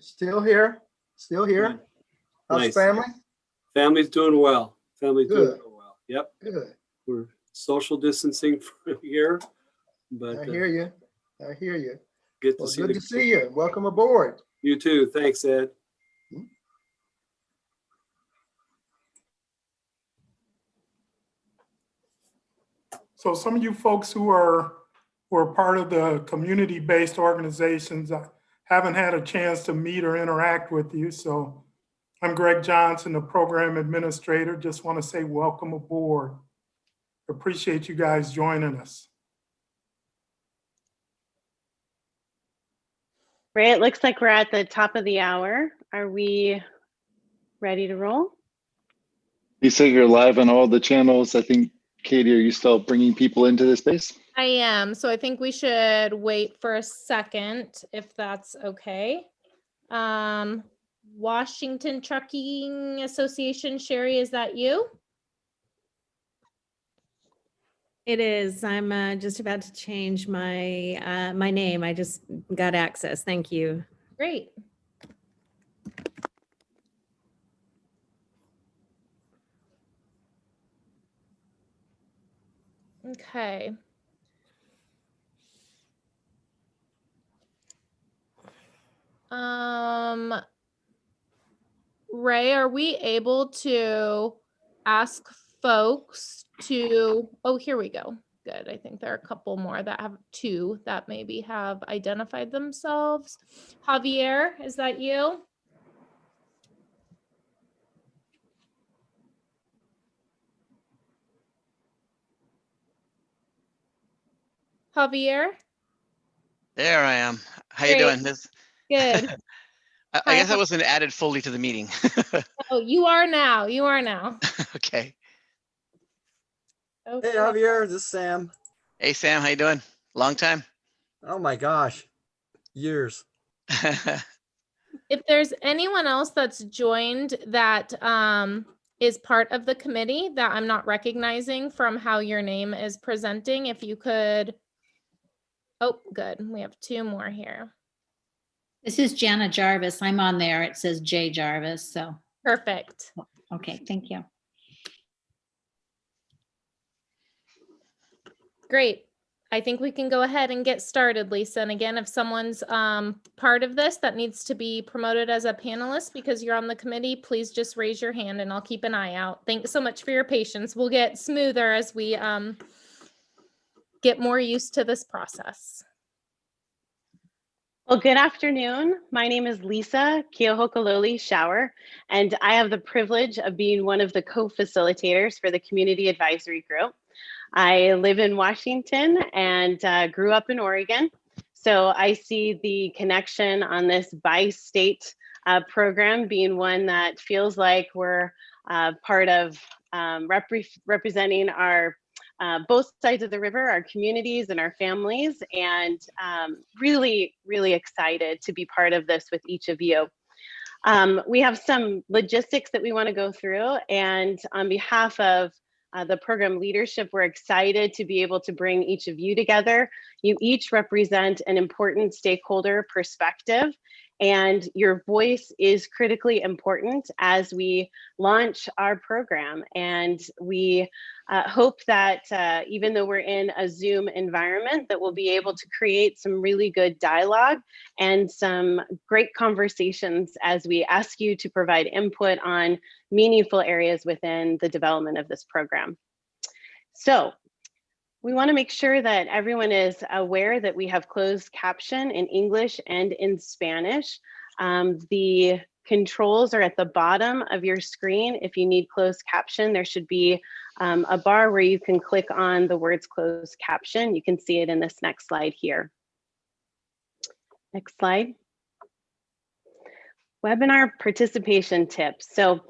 Still here. Still here. Good. How's Nice. family? Family's doing well. Family's doing Good. real well. Yep. Good. We're social distancing from here, but I hear you. I hear you. good to Well, see good to see you. Welcome aboard. you too. Thanks, Ed. So some of you folks who are part of the community-based organizations, I haven't had a chance to meet or interact with you. So I'm Greg Johnson, the program administrator. Just want to say welcome aboard. Appreciate you guys joining us. Ray, it looks like we're at the top of the hour. Are we ready to roll? Lisa, you're live on all the channels. I think, Katie, are you still bringing people into this space? I am. So I think we should wait for a second, if that's okay. Washington Trucking Association, Sherry, is that you? It is. I'm just about to change my my name. I just got access. Thank you. Great. Okay. Ray, are we able to ask folks to, oh, here we go. Good. I think there are a couple more that have two that maybe have identified themselves. Javier, is that you? Javier? There I am. How you Great. doing? This, Good. I guess I wasn't added fully to the meeting. Oh, you are now. You are now. Okay. Okay. Hey Javier, this is Sam. Hey Sam, how you doing? Long time. Oh my gosh, years. If there's anyone else that's joined that is part of the committee that I'm not recognizing from how your name is presenting, if you could. Oh, good. We have two more here. This is Jana Jarvis. I'm on there. It says J Jarvis. So perfect. Okay, thank you. Great. I think we can go ahead and get started, Lisa. And again, if someone's part of this that needs to be promoted as a panelist because you're on the committee, please just raise your hand and I'll keep an eye out. Thanks so much for your patience. We'll get smoother as we get more used to this process. Well, good afternoon. My name is Lisa Keohokalole Schauer, and I have the privilege of being one of the co-facilitators for the Community Advisory Group. I live in Washington and grew up in Oregon. So I see the connection on this bi-state program being one that feels like we're part of representing our both sides of the river, our communities and our families, and really, really excited to be part of this with each of you. We have some logistics that we want to go through, and on behalf of the program leadership, we're excited to be able to bring each of you together. You each represent an important stakeholder perspective, and your voice is critically important as we launch our program. And we hope that even though we're in a Zoom environment, that we'll be able to create some really good dialogue and some great conversations as we ask you to provide input on meaningful areas within the development of this program. So we want to make sure that everyone is aware that we have closed caption in English and in Spanish. The controls are at the bottom of your screen. If you need closed caption, there should be a bar where you can click on the words closed caption. You can see it in this next slide here. Next slide. Webinar participation tips. So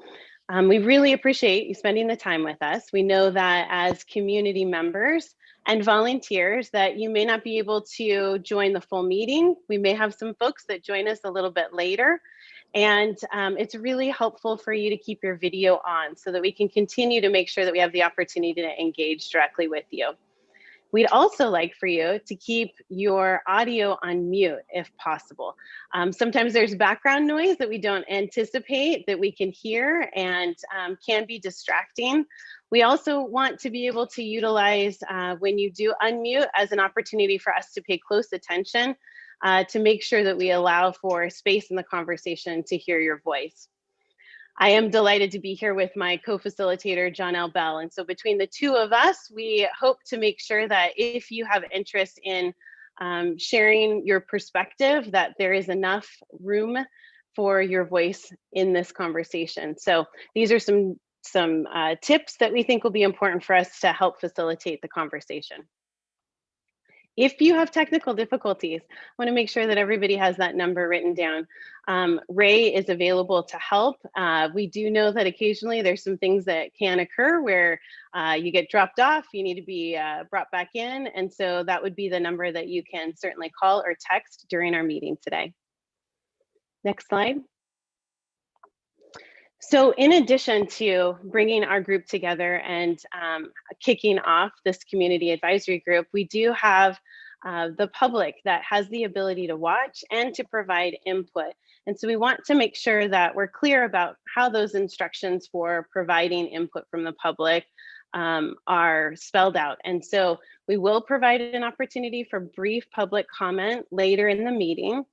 we really appreciate you spending the time with us. We know that as community members and volunteers that you may not be able to join the full meeting. We may have some folks that join us a little bit later. And it's really helpful for you to keep your video on so that we can continue to make sure that we have the opportunity to engage directly with you. We'd also like for you to keep your audio on mute if possible. Sometimes there's background noise that we don't anticipate that we can hear and can be distracting. We also want to be able to utilize when you do unmute as an opportunity for us to pay close attention to make sure that we allow for space in the conversation to hear your voice. I am delighted to be here with my co-facilitator, Johnell Bell. And so between the two of us, we hope to make sure that if you have interest in sharing your perspective, that there is enough room for your voice in this conversation. So these are some tips that we think will be important for us to help facilitate the conversation. If you have technical difficulties, I want to make sure that everybody has that number written down. Ray is available to help. We do know that occasionally there's some things that can occur where you get dropped off, you need to be brought back in. And so that would be the number that you can certainly call or text during our meeting today. Next slide. So in addition to bringing our group together and kicking off this community advisory group, we do have the public that has the ability to watch and to provide input. And so we want to make sure that we're clear about how those instructions for providing input from the public are spelled out. And so we will provide an opportunity for brief public comment later in the meeting.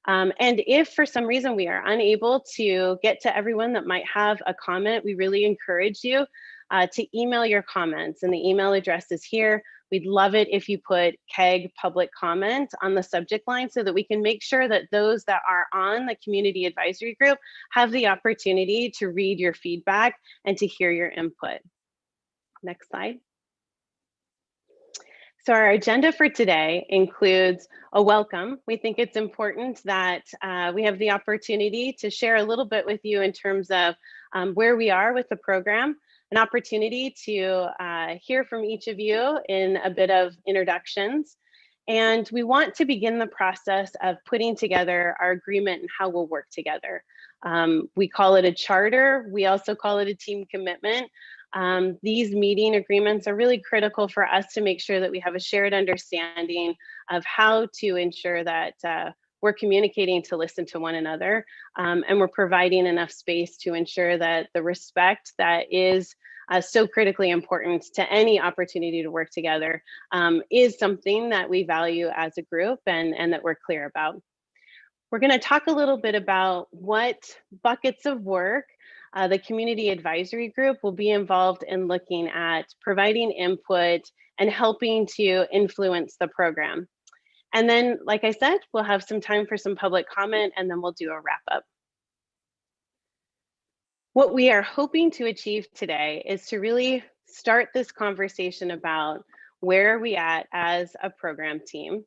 And if for some reason we are unable to get to everyone that might have a comment, we really encourage you to email your comments, and the email address is here. We'd love it if you put CAG public comment on the subject line so that we can make sure that those that are on the community advisory group have the opportunity to read your feedback and to hear your input. Next slide. So our agenda for today includes a welcome. We think it's important that we have the opportunity to share a little bit with you in terms of where we are with the program, an opportunity to hear from each of you in a bit of introductions. And we want to begin the process of putting together our agreement and how we'll work together. We call it a charter. We also call it a team commitment. These meeting agreements are really critical for us to make sure that we have a shared understanding of how to ensure that we're communicating to listen to one another, and we're providing enough space to ensure that the respect that is so critically important to any opportunity to work together is something that we value as a group and that we're clear about. We're going to talk a little bit about what buckets of work the community advisory group will be involved in looking at providing input and helping to influence the program. And then, like I said, we'll have some time for some public comment, and then we'll do a wrap up. What we are hoping to achieve today is to really start this conversation about where are we at as a program team,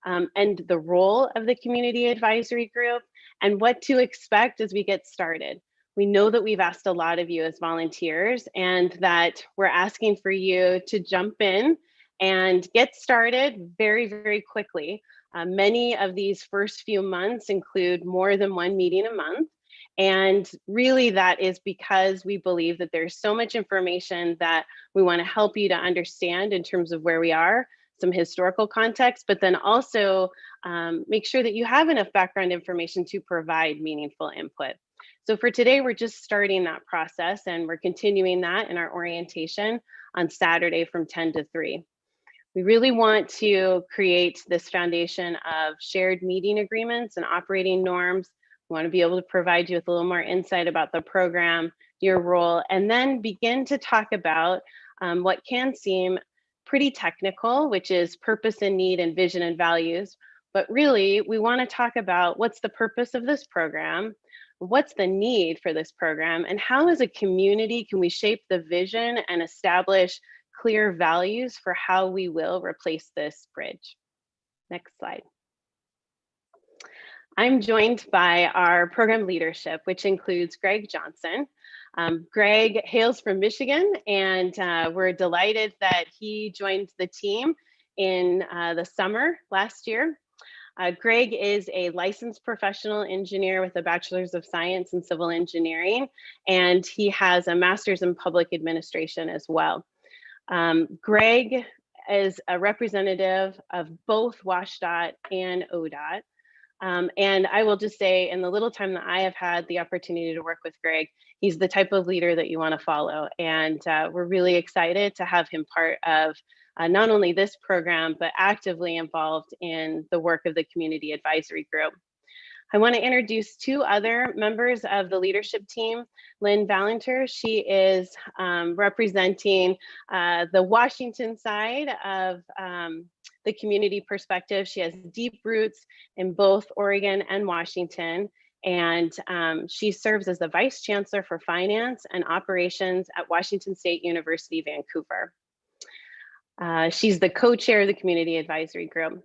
and the role of the community advisory group and what to expect as we get started. We know that we've asked a lot of you as volunteers and that we're asking for you to jump in and get started very, very quickly. Many of these first few months include more than one meeting a month. And really that is because we believe that there's so much information that we want to help you to understand in terms of where we are, some historical context, but then also make sure that you have enough background information to provide meaningful input. So for today, we're just starting that process, and we're continuing that in our orientation on Saturday from 10 to 3. We really want to create this foundation of shared meeting agreements and operating norms. We want to be able to provide you with a little more insight about the program, your role, and then begin to talk about what can seem pretty technical, which is purpose and need and vision and values. But really, we want to talk about what's the purpose of this program, what's the need for this program, and how as a community can we shape the vision and establish clear values for how we will replace this bridge. Next slide. I'm joined by our program leadership, which includes Greg Johnson. Greg hails from Michigan, and we're delighted that he joined the team in the summer last year. Greg is a licensed professional engineer with a bachelor's of science in civil engineering, and he has a master's in public administration as well. Greg is a representative of both WashDOT and ODOT. And I will just say, in the little time that I have had the opportunity to work with Greg, he's the type of leader that you want to follow. And we're really excited to have him part of not only this program, but actively involved in the work of the community advisory group. I want to introduce two other members of the leadership team. Lynn Valenter, she is representing the Washington side of the community perspective. She has deep roots in both Oregon and Washington, and she serves as the Vice Chancellor for Finance and Operations at Washington State University, Vancouver. She's the co-chair of the Community Advisory Group.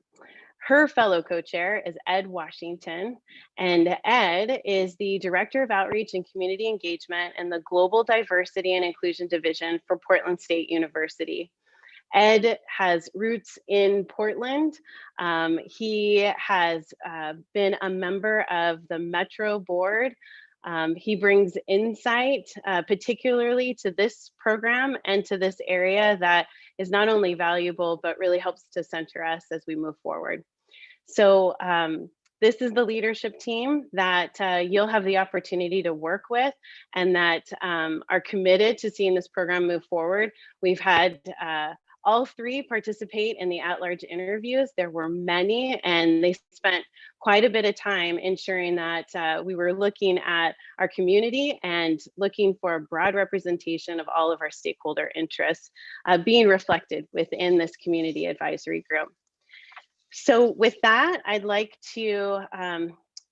Her fellow co-chair is Ed Washington, and Ed is the Director of Outreach and Community Engagement in the Global Diversity and Inclusion Division for Portland State University. Ed has roots in Portland. He has been a member of the Metro Board. He brings insight, particularly to this program and to this area, that is not only valuable, but really helps to center us as we move forward. So this is the leadership team that you'll have the opportunity to work with, and that are committed to seeing this program move forward. We've had all three participate in the at-large interviews. There were many, and they spent quite a bit of time ensuring that we were looking at our community and looking for a broad representation of all of our stakeholder interests being reflected within this community advisory group. So with that, I'd like to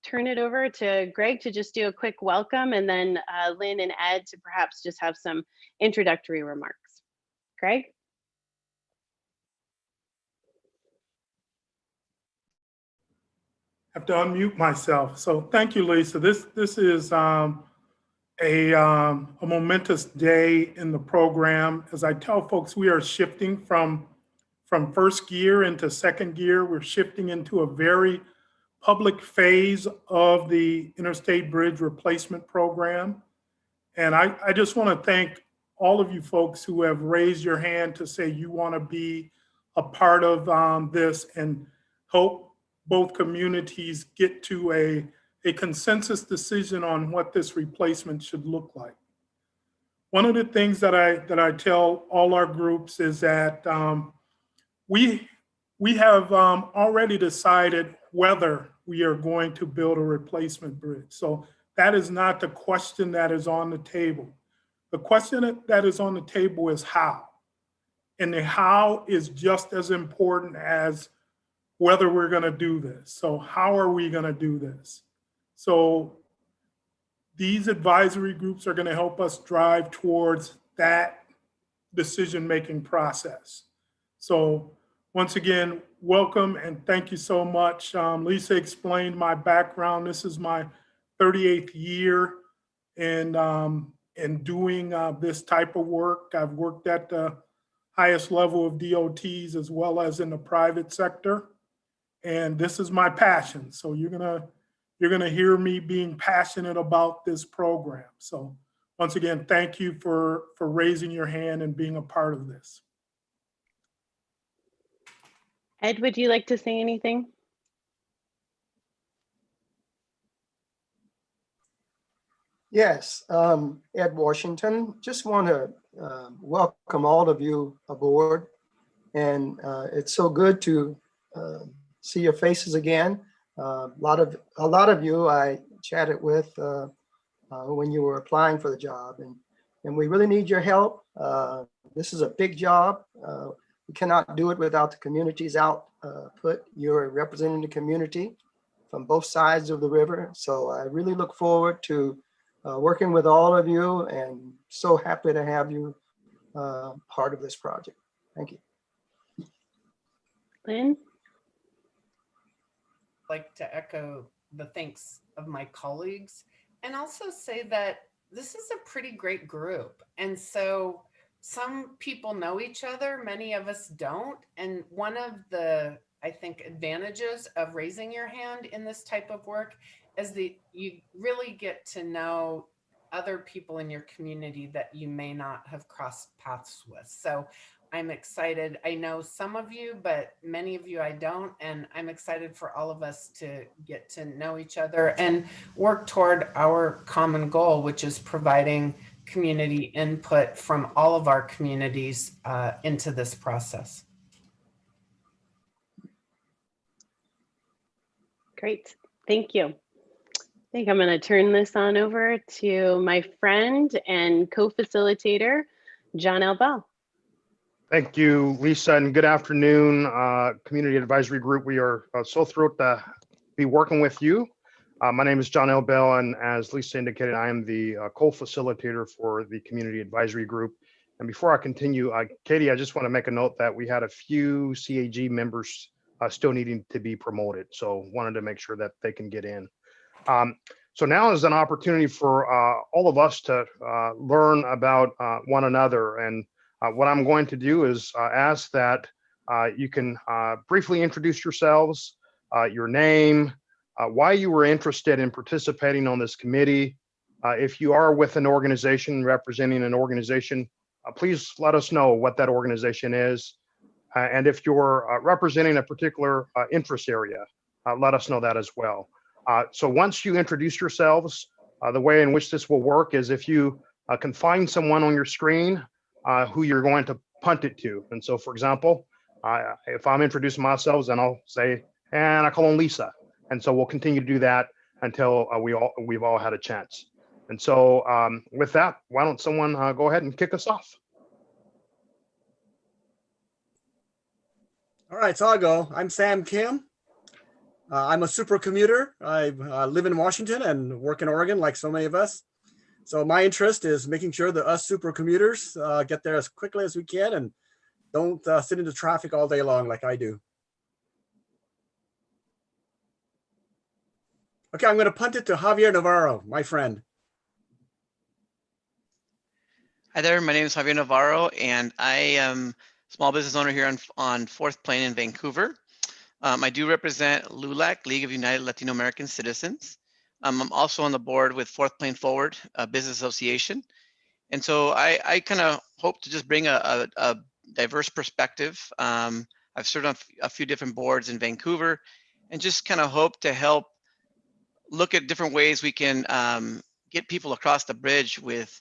turn it over to Greg to just do a quick welcome, and then Lynn and Ed to perhaps just have some introductory remarks. Greg? I have to unmute myself. So thank you, Lisa. This is a momentous day in the program. As I tell folks, we are shifting from first gear into second gear. We're shifting into a very public phase of the Interstate Bridge Replacement Program. And I just want to thank all of you folks who have raised your hand to say you want to be a part of this, and hope both communities get to a consensus decision on what this replacement should look like. One of the things that I tell all our groups is that we have already decided whether we are going to build a replacement bridge. So that is not the question that is on the table. The question that is on the table is how. And the how is just as important as whether we're going to do this. So how are we going to do this? So these advisory groups are going to help us drive towards that decision-making process. So once again, welcome and thank you so much. Lisa explained my background. This is my 38th year in doing this type of work. I've worked at the highest level of DOTs as well as in the private sector. And this is my passion. So you're gonna hear me being passionate about this program. So once again, thank you for raising your hand and being a part of this. Ed, would you like to say anything? Yes, Ed Washington. Just want to welcome all of you aboard. And it's so good to see your faces again. A lot of you I chatted with when you were applying for the job, and we really need your help. This is a big job. We cannot do it without the community's output. You're representing the community from both sides of the river. So I really look forward to working with all of you, and so happy to have you part of this project. Thank you. Lynn? Like to echo the thanks of my colleagues, and also say that this is a pretty great group. And so some people know each other, many of us don't. And one of the, I think, advantages of raising your hand in this type of work is that you really get to know other people in your community that you may not have crossed paths with. So I'm excited. I know some of you, but many of you I don't. And I'm excited for all of us to get to know each other and work toward our common goal, which is providing community input from all of our communities into this process. Great, thank you. I think I'm going to turn this on over to my friend and co-facilitator, Johnell Bell. Thank you, Lisa, and good afternoon, Community Advisory Group. We are so thrilled to be working with you. My name is Johnell Bell, and as Lisa indicated, I am the co-facilitator for the Community Advisory Group. And before I continue, Katie, I just want to make a note that we had a few CAG members still needing to be promoted, so wanted to make sure that they can get in. So now is an opportunity for all of us to learn about one another. And what I'm going to do is ask that you can briefly introduce yourselves, your name, why you were interested in participating on this committee. If you are with an organization, representing an organization, please let us know what that organization is. And if you're representing a particular interest area, let us know that as well. So once you introduce yourselves, the way in which this will work is if you can find someone on your screen who you're going to punt it to. And so, for example, if I'm introducing myself, then I'll say, and I call on Lisa. And so we'll continue to do that until we've all had a chance. And so with that, why don't someone go ahead and kick us off? All right, so I'll go. I'm Sam Kim. I'm a super commuter. I live in Washington and work in Oregon like so many of us. So my interest is making sure that us super commuters get there as quickly as we can and don't sit into traffic all day long like I do. Okay, I'm going to punt it to Javier Navarro, my friend. Hi there, my name is Javier Navarro, and I am a small business owner here on 4th Plain in Vancouver. I do represent LULAC, League of United Latino American Citizens. I'm also on the board with 4th Plain Forward, a business association. And so I kind of hope to just bring a diverse perspective. I've served on a few different boards in Vancouver and just kind of hope to help look at different ways we can get people across the bridge with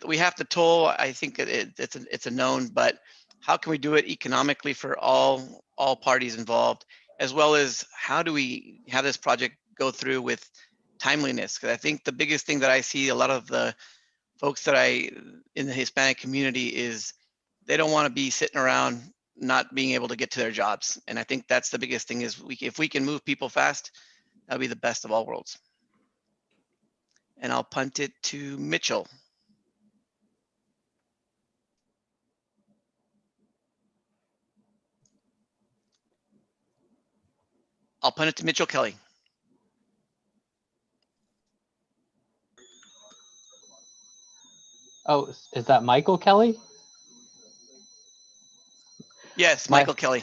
we have to toll. I think it's a known, but how can we do it economically for all parties involved, as well as how do we have this project go through with timeliness? Because I think the biggest thing that I see a lot of the folks that in the Hispanic community is they don't want to be sitting around not being able to get to their jobs. And I think that's the biggest thing is if we can move people fast, that'll be the best of all worlds. And I'll punt it to Mitchell. I'll punt it to Mitchell Kelly. Oh, is that Michael Kelly? Yes, Michael Kelly.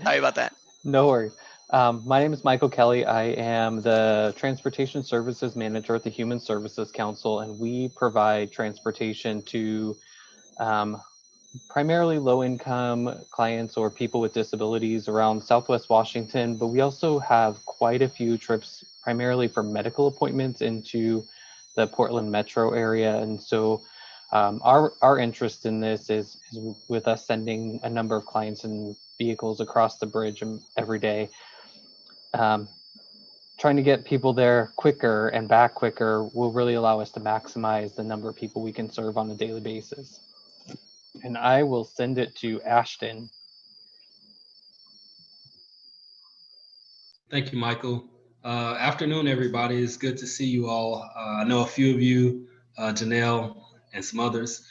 Sorry about that. No worries. My name is Michael Kelly. I am the Transportation Services Manager at the Human Services Council, and we provide transportation to primarily low-income clients or people with disabilities around Southwest Washington, but we also have quite a few trips primarily for medical appointments into the Portland metro area. And so our interest in this is with us sending a number of clients and vehicles across the bridge every day. Trying to get people there quicker and back quicker will really allow us to maximize the number of people we can serve on a daily basis. And I will send it to Ashton. Thank you, Michael. Afternoon, everybody. It's good to see you all. I know a few of you, Johnell and some others.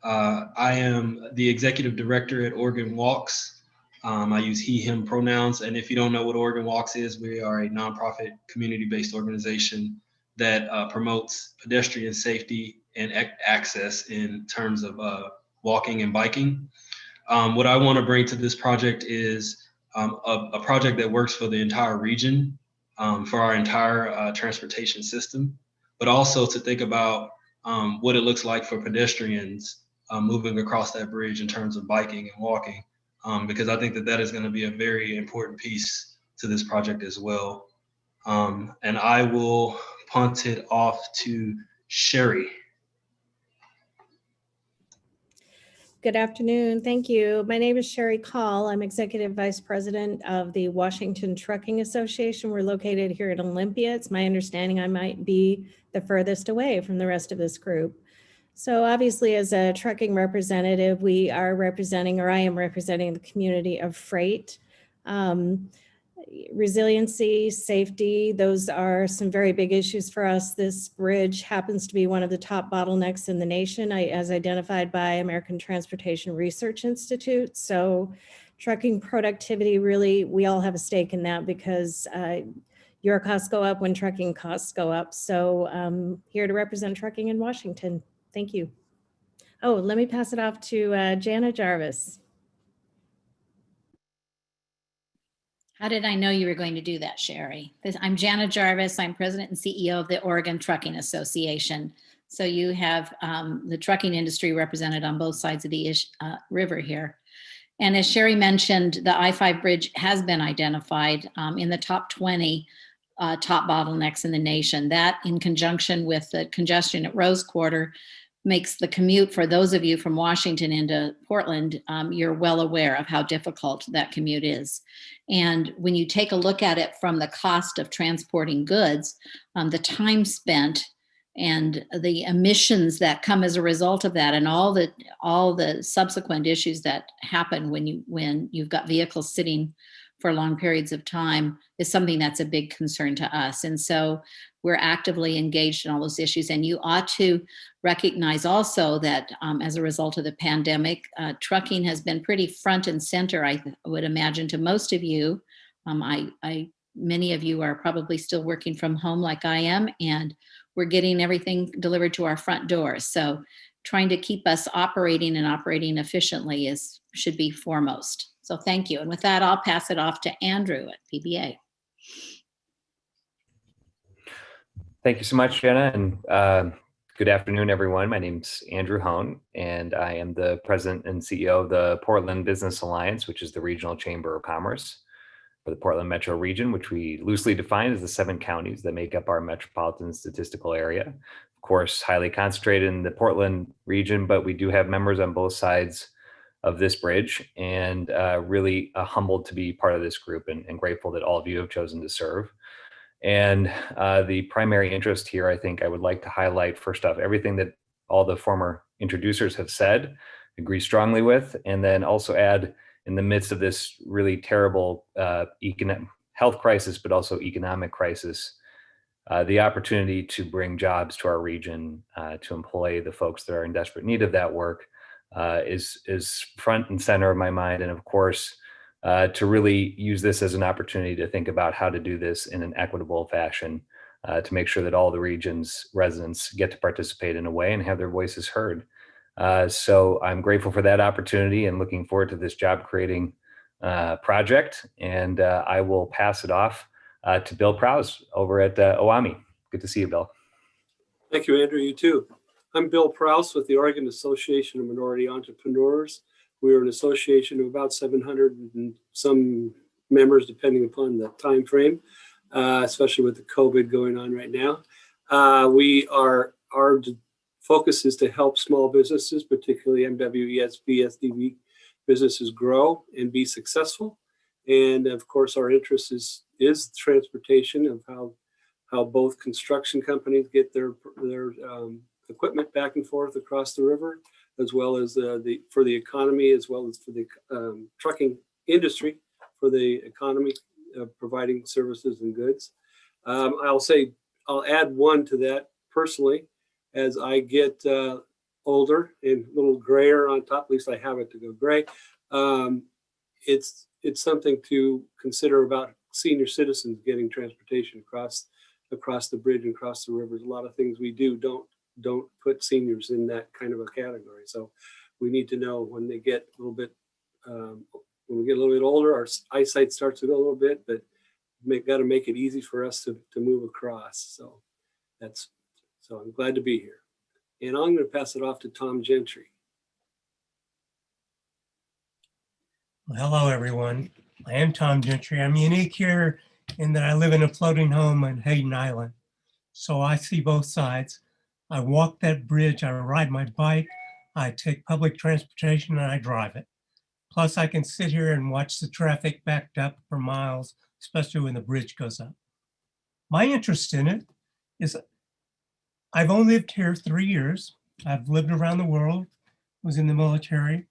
I am the executive director at Oregon Walks. I use he, him pronouns. And if you don't know what Oregon Walks is, we are a nonprofit community-based organization that promotes pedestrian safety and access in terms of walking and biking. What I want to bring to this project is a project that works for the entire region, for our entire transportation system, but also to think about what it looks like for pedestrians moving across that bridge in terms of biking and walking, because I think that that is going to be a very important piece to this project as well. And I will punt it off to Sherry. Good afternoon. Thank you. My name is Sherry Call. I'm Executive Vice President of the Washington Trucking Association. We're located here in Olympia. It's my understanding I might be the furthest away from the rest of this group. So obviously, as a trucking representative, we are representing, or I am representing, the community of freight. Resiliency, safety, those are some very big issues for us. This bridge happens to be one of the top bottlenecks in the nation, as identified by American Transportation Research Institute. So trucking productivity, really, we all have a stake in that, because your costs go up when trucking costs go up. So I'm here to represent trucking in Washington. Thank you. Oh, let me pass it off to Jana Jarvis. How did I know you were going to do that, Sherry? I'm Jana Jarvis. I'm president and CEO of the Oregon Trucking Association. So you have the trucking industry represented on both sides of the river here. And as Sherry mentioned, the I-5 bridge has been identified in the top 20 top bottlenecks in the nation. That, in conjunction with the congestion at Rose Quarter, makes the commute for those of you from Washington into Portland, you're well aware of how difficult that commute is. And when you take a look at it from the cost of transporting goods, the time spent and the emissions that come as a result of that, and all the subsequent issues that happen when you've got vehicles sitting for long periods of time, is something that's a big concern to us. And so we're actively engaged in all those issues. And you ought to recognize also that as a result of the pandemic, trucking has been pretty front and center, I would imagine, to most of you. Many of you are probably still working from home like I am, and we're getting everything delivered to our front doors. So trying to keep us operating and operating efficiently should be foremost. So thank you. And with that, I'll pass it off to Andrew at PBA. Thank you so much, Jenna, and good afternoon, everyone. My name's Andrew Hone, and I am the president and CEO of the Portland Business Alliance, which is the regional chamber of commerce for the Portland metro region, which we loosely define as the 7 counties that make up our metropolitan statistical area. Of course, highly concentrated in the Portland region, but we do have members on both sides of this bridge, and really humbled to be part of this group, and grateful that all of you have chosen to serve. And the primary interest here, I think I would like to highlight, first off, everything that all the former introducers have said, agree strongly with, and then also add, in the midst of this really terrible health crisis, but also economic crisis, the opportunity to bring jobs to our region, to employ the folks that are in desperate need of that work, is front and center of my mind. And of course, to really use this as an opportunity to think about how to do this in an equitable fashion, to make sure that all the region's residents get to participate in a way and have their voices heard. So I'm grateful for that opportunity and looking forward to this job creating project. And I will pass it off to Bill Prowse over at OAMI. Good to see you, Bill. Thank you, Andrew. You too. I'm Bill Prowse with the Oregon Association of Minority Entrepreneurs. We are an association of about 700 and some members, depending upon the time frame, especially with the COVID going on right now. Our focus is to help small businesses, particularly MWES, BSDV businesses, grow and be successful. And of course, our interest is transportation, of how both construction companies get their equipment back and forth across the river, as well as for the economy, as well as for the trucking industry, for the economy, providing services and goods. I'll add one to that personally. As I get older and a little grayer on top, at least I have it to go gray, it's something to consider about senior citizens getting transportation across the bridge and across the rivers. A lot of things we do don't put seniors in that kind of a category. So we need to know when they get a little bit, when we get a little bit older, our eyesight starts to go a little bit, but got to make it easy for us to move across. So I'm glad to be here. And I'm going to pass it off to Tom Gentry. Well, hello, everyone. I am Tom Gentry. I'm unique here in that I live in a floating home on Hayden Island. So I see both sides. I walk that bridge, I ride my bike, I take public transportation, and I drive it. Plus, I can sit here and watch the traffic backed up for miles, especially when the bridge goes up. My interest in it is I've only lived here 3 years. I've lived around the world, was in the military,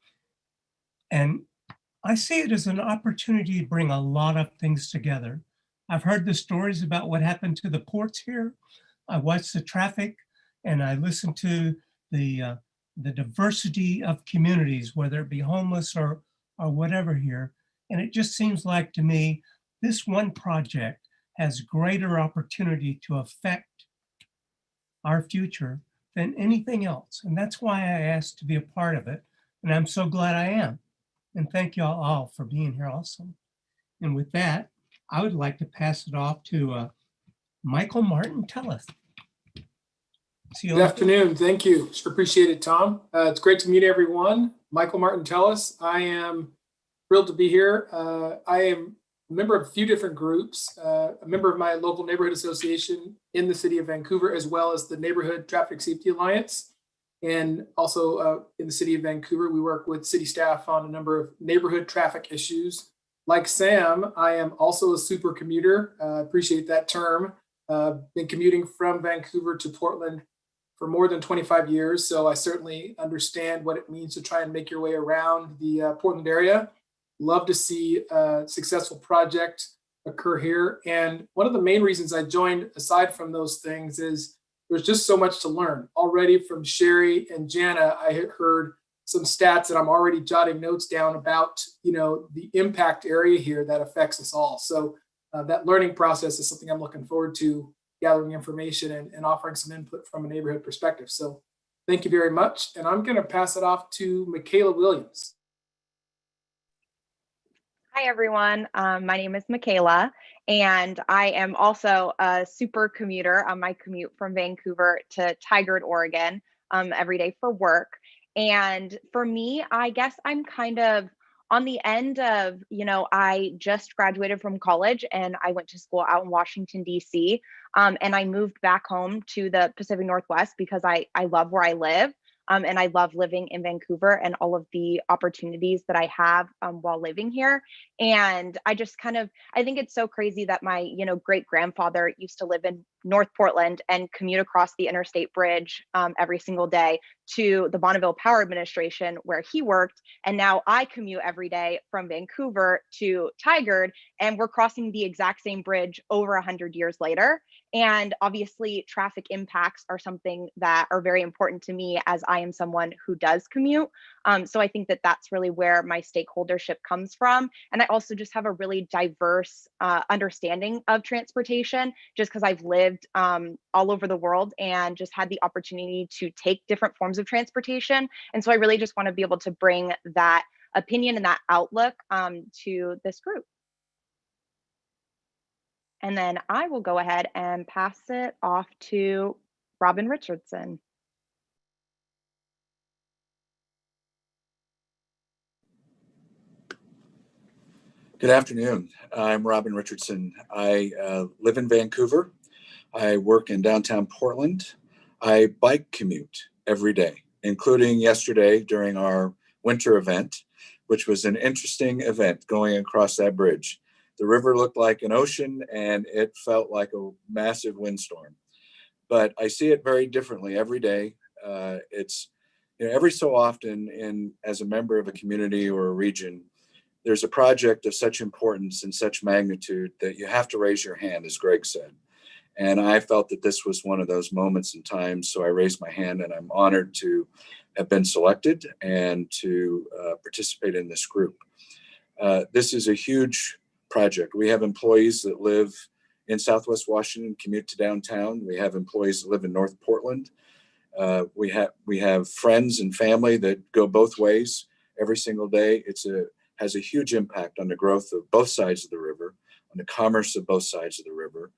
and I see it as an opportunity to bring a lot of things together. I've heard the stories about what happened to the ports here. I watched the traffic and I listened to the diversity of communities, whether it be homeless or whatever here. And it just seems like to me, this one project has greater opportunity to affect our future than anything else. And that's why I asked to be a part of it. And I'm so glad I am. And thank you all for being here also. And with that, I would like to pass it off to Michael Martin Telleth. Good afternoon. Thank you. Appreciate it, Tom. It's great to meet everyone. Michael Martin Telleth. I am thrilled to be here. I am a member of a few different groups, a member of my local neighborhood association in the city of Vancouver, as well as the Neighborhood Traffic Safety Alliance. And also in the city of Vancouver, we work with city staff on a number of neighborhood traffic issues. Like Sam, I am also a super commuter. Appreciate that term. Been commuting from Vancouver to Portland for more than 25 years. So I certainly understand what it means to try and make your way around the Portland area. Love to see a successful project occur here. And one of the main reasons I joined, aside from those things, is there's just so much to learn. Already from Sherry and Jana, I had heard some stats that I'm already jotting notes down about, the impact area here that affects us all. So that learning process is something I'm looking forward to, gathering information and offering some input from a neighborhood perspective. So thank you very much. And I'm going to pass it off to Michaela Williams. Hi, everyone. My name is Michaela, and I am also a super commuter on my commute from Vancouver to Tigard, Oregon, every day for work. And for me, I guess I'm kind of on the end of, I just graduated from college and I went to school out in Washington, D.C. And I moved back home to the Pacific Northwest because I love where I live. And I love living in Vancouver and all of the opportunities that I have while living here. And I just I think it's so crazy that my, great grandfather used to live in North Portland and commute across the Interstate Bridge every single day to the Bonneville Power Administration where he worked. And now I commute every day from Vancouver to Tigard, and we're crossing the exact same bridge over 100 years later. And obviously traffic impacts are something that are very important to me as I am someone who does commute. So I think that that's really where my stakeholdership comes from. And I also just have a really diverse understanding of transportation, just because I've lived all over the world and just had the opportunity to take different forms of transportation. And so I really just want to be able to bring that opinion and that outlook to this group. And then I will go ahead and pass it off to Robin Richardson. Good afternoon. I'm Robin Richardson. I live in Vancouver. I work in downtown Portland. I bike commute every day, including yesterday during our winter event, which was an interesting event going across that bridge. The river looked like an ocean and it felt like a massive windstorm. But I see it very differently every day. It's every so often as a member of a community or a region, there's a project of such importance and such magnitude that you have to raise your hand, as Greg said. And I felt that this was one of those moments in time. So I raised my hand, and I'm honored to have been selected and to participate in this group. This is a huge project. We have employees that live in Southwest Washington, commute to downtown. We have employees that live in North Portland. We have friends and family that go both ways every single day. Has a huge impact on the growth of both sides of the river, on the commerce of both sides of the river.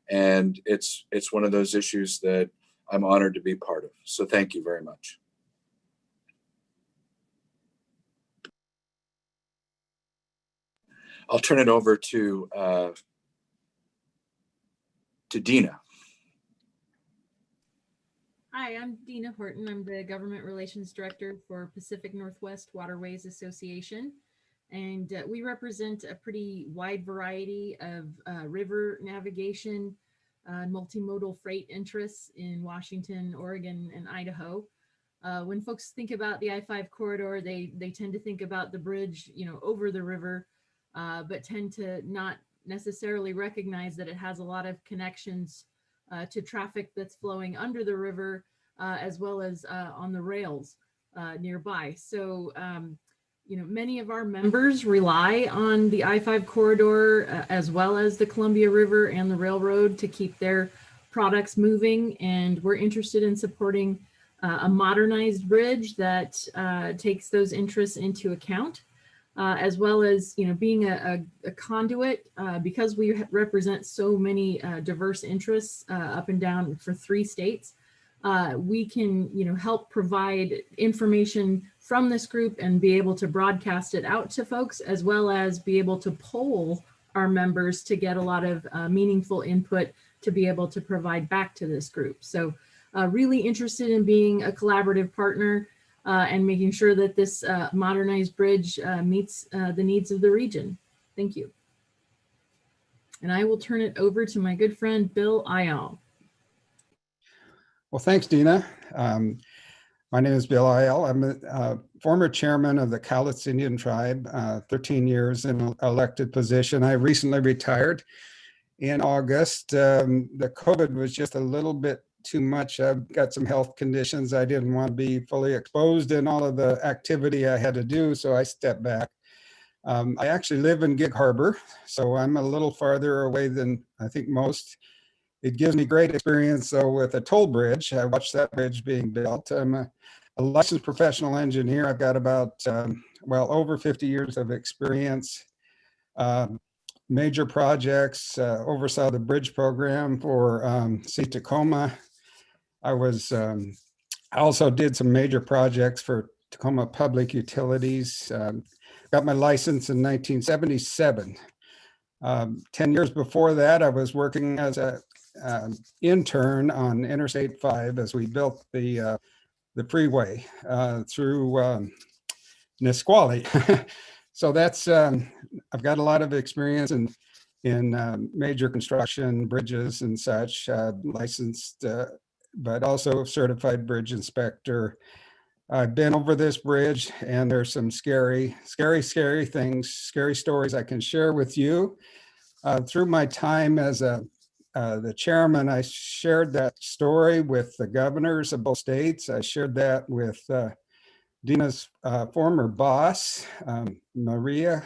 And it's one of those issues that I'm honored to be part of. So thank you very much. I'll turn it over to Dina. Hi, I'm Dina Horton. I'm the Government Relations Director for Pacific Northwest Waterways Association. And we represent a pretty wide variety of river navigation, multimodal freight interests in Washington, Oregon, and Idaho. When folks think about the I-5 corridor, they tend to think about the bridge, over the river, but tend to not necessarily recognize that it has a lot of connections to traffic that's flowing under the river, as well as on the rails nearby. So, many of our members rely on the I-5 corridor, as well as the Columbia River and the railroad to keep their products moving. And we're interested in supporting a modernized bridge that takes those interests into account, as well as being a conduit, because we represent so many diverse interests up and down for 3 states. We can help provide information from this group and be able to broadcast it out to folks, as well as be able to poll our members to get a lot of meaningful input to be able to provide back to this group. So really interested in being a collaborative partner and making sure that this modernized bridge meets the needs of the region. Thank you. And I will turn it over to my good friend, Bill Ayal. Well, thanks, Dina. My name is Bill Ayal. I'm a former chairman of the Cowlitz Indian Tribe, 13 years in an elected position. I recently retired in August. The COVID was just a little bit too much. I've got some health conditions. I didn't want to be fully exposed in all of the activity I had to do, so I stepped back. I actually live in Gig Harbor, so I'm a little farther away than I think most. It gives me great experience though with a toll bridge. I watched that bridge being built. I'm a licensed professional engineer. I've got about, over 50 years of experience. Major projects, oversaw the bridge program for Tacoma. I also did some major projects for Tacoma Public Utilities. Got my license in 1977. 10 years before that, I was working as a intern on Interstate 5 as we built the freeway through Nisqually. So that's I've got a lot of experience in major construction, bridges and such. Licensed, but also certified bridge inspector. I've been over this bridge, and there's some scary things, scary stories I can share with you. Through my time as the chairman, I shared that story with the governors of both states. I shared that with Dina's former boss, Maria,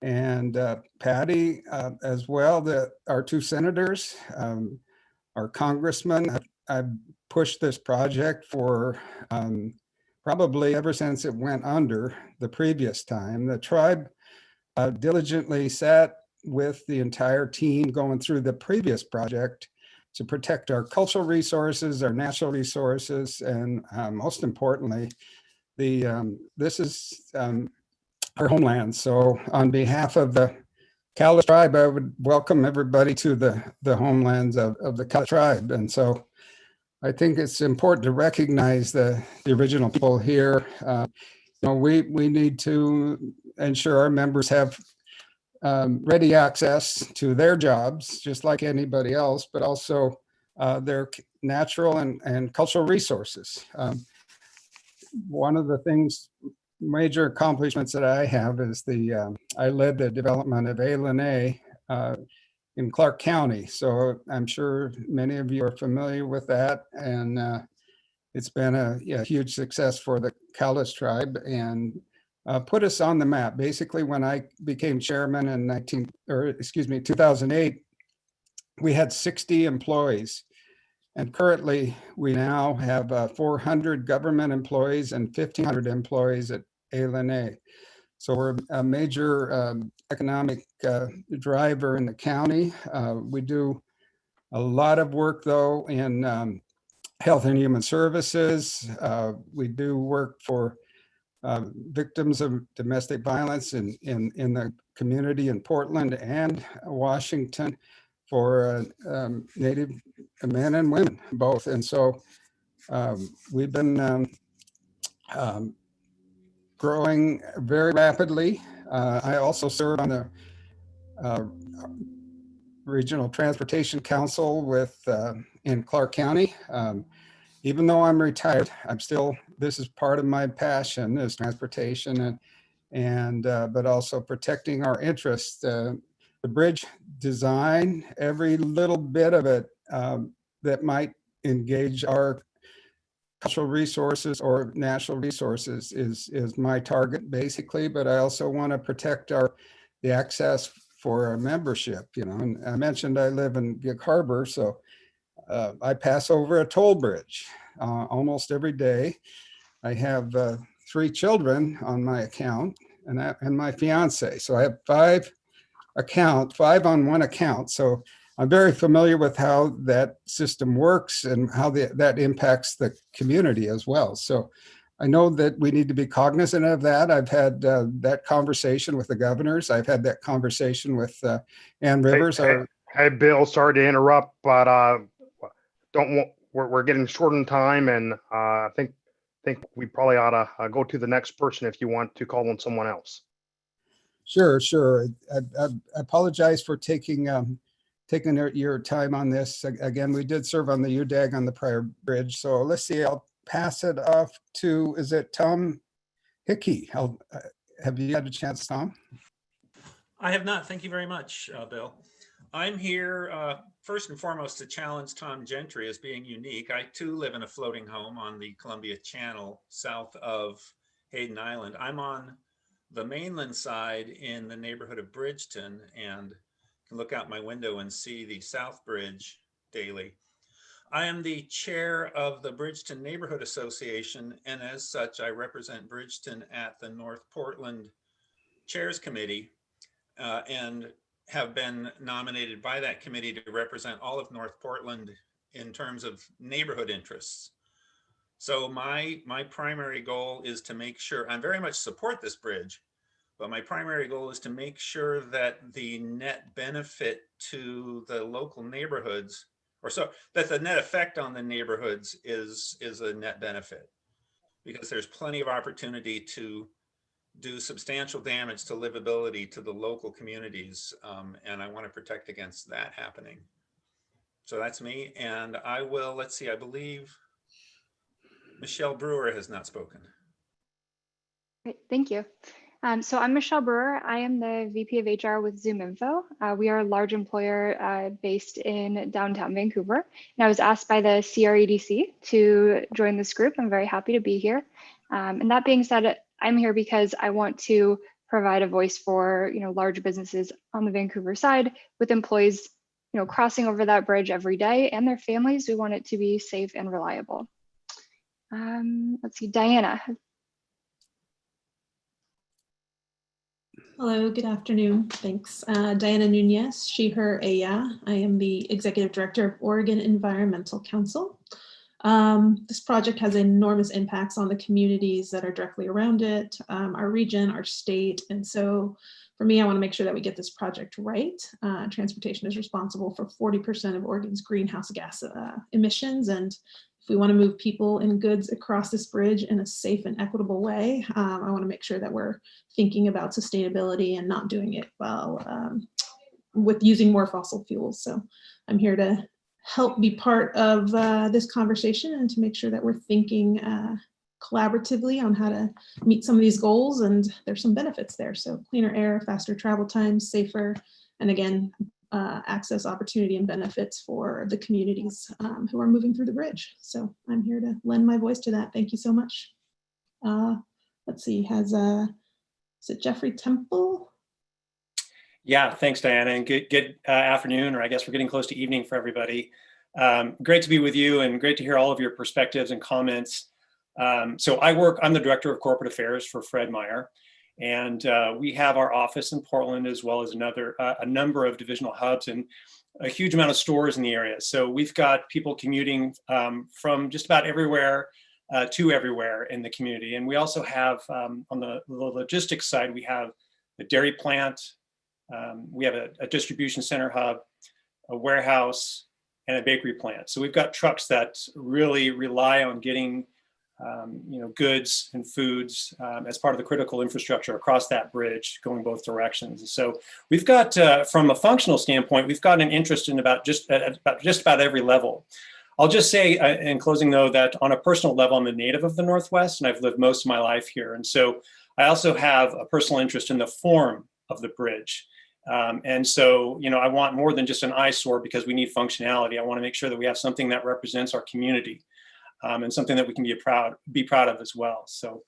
and Patty as well, our 2 senators, our congressman. I've pushed this project for probably ever since it went under the previous time. The tribe diligently sat with the entire team going through the previous project to protect our cultural resources, our natural resources, and most importantly, this is our homeland. So on behalf of the Cowlitz tribe, I would welcome everybody to the homelands of the Cowlitz tribe. And so I think it's important to recognize the original people here. We need to ensure our members have ready access to their jobs, just like anybody else, but also their natural and cultural resources. One of the major accomplishments that I have is I led the development of A in Clark County. So I'm sure many of you are familiar with that. And it's been a huge success for the Cowlitz tribe and put us on the map. Basically, when I became chairman in 2008, we had 60 employees. And currently, we now have 400 government employees and 1,500 employees at A. So we're a major economic driver in the county. We do a lot of work, though, in health and human services. We do work for victims of domestic violence in the community in Portland and Washington for Native men and women both. And so we've been growing very rapidly. I also serve on the Regional Transportation Council in Clark County. Even though I'm retired, this is part of my passion is transportation but also protecting our interests. The bridge design, every little bit of it that might engage our cultural resources or national resources is my target basically, but I also want to protect the access for our membership, and I mentioned I live in Gig Harbor, so I pass over a toll bridge almost every day. I have 3 children on my account and my fiance. So I have 5 on one account. So I'm very familiar with how that system works and how that impacts the community as well. So I know that we need to be cognizant of that. I've had that conversation with the governors. I've had that conversation with Ann Rivers. Hey, Bill, sorry to interrupt, but we're getting short on time, and I think we probably ought to go to the next person if you want to call on someone else. Sure. I apologize for taking your time on this. Again, we did serve on the UDAG on the prior bridge. So let's see, I'll pass it off to, is it Tom Hickey? Have you had a chance, Tom? I have not. Thank you very much, Bill. I'm here first and foremost to challenge Tom Gentry as being unique. I too live in a floating home on the Columbia Channel south of Hayden Island. I'm on the mainland side in the neighborhood of Bridgeton and can look out my window and see the South Bridge daily. I am the chair of the Bridgeton Neighborhood Association, and as such, I represent Bridgeton at the North Portland Chairs Committee and have been nominated by that committee to represent all of North Portland in terms of neighborhood interests. So my primary goal is to make sure, I very much support this bridge, but my primary goal is to make sure that the net benefit to the local neighborhoods, or so that the net effect on the neighborhoods is a net benefit, because there's plenty of opportunity to do substantial damage to livability to the local communities, and I want to protect against that happening. So that's me, and I will, let's see, I believe Michelle Brewer has not spoken. Great, thank you. So I'm Michelle Brewer. I am the VP of HR with ZoomInfo. We are a large employer based in downtown Vancouver. And I was asked by the CREDC to join this group. I'm very happy to be here. And that being said, I'm here because I want to provide a voice for large businesses on the Vancouver side with employees crossing over that bridge every day and their families. We want it to be safe and reliable. Let's see, Diana. Hello, good afternoon. Thanks. Diana Nunez, she, her, ella. I am the Executive Director of Oregon Environmental Council. This project has enormous impacts on the communities that are directly around it, our region, our state. And so for me, I want to make sure that we get this project right. Transportation is responsible for 40% of Oregon's greenhouse gas emissions. And if we want to move people and goods across this bridge in a safe and equitable way, I want to make sure that we're thinking about sustainability and not doing it while with using more fossil fuels. So I'm here to help be part of this conversation and to make sure that we're thinking collaboratively on how to meet some of these goals, and there's some benefits there. So cleaner air, faster travel times, safer, and again, access, opportunity, and benefits for the communities who are moving through the bridge. So I'm here to lend my voice to that. Thank you so much. Let's see, is it Jeffrey Temple? Yeah, thanks, Diana, and good afternoon, or I guess we're getting close to evening for everybody. Great to be with you and great to hear all of your perspectives and comments. So I'm the Director of Corporate Affairs for Fred Meyer, and we have our office in Portland as well as a number of divisional hubs and a huge amount of stores in the area. So we've got people commuting from just about everywhere to everywhere in the community. And we also have, on the logistics side, we have the dairy plant, we have a distribution center hub, a warehouse, and a bakery plant. So we've got trucks that really rely on getting goods and foods as part of the critical infrastructure across that bridge, going both directions. So we've got, from a functional standpoint, we've got an interest in just about every level. I'll just say in closing, though, that on a personal level, I'm a native of the Northwest, and I've lived most of my life here. And so I also have a personal interest in the form of the bridge. And so, I want more than just an eyesore, because we need functionality. I want to make sure that we have something that represents our community, and something that we can be proud of as well. So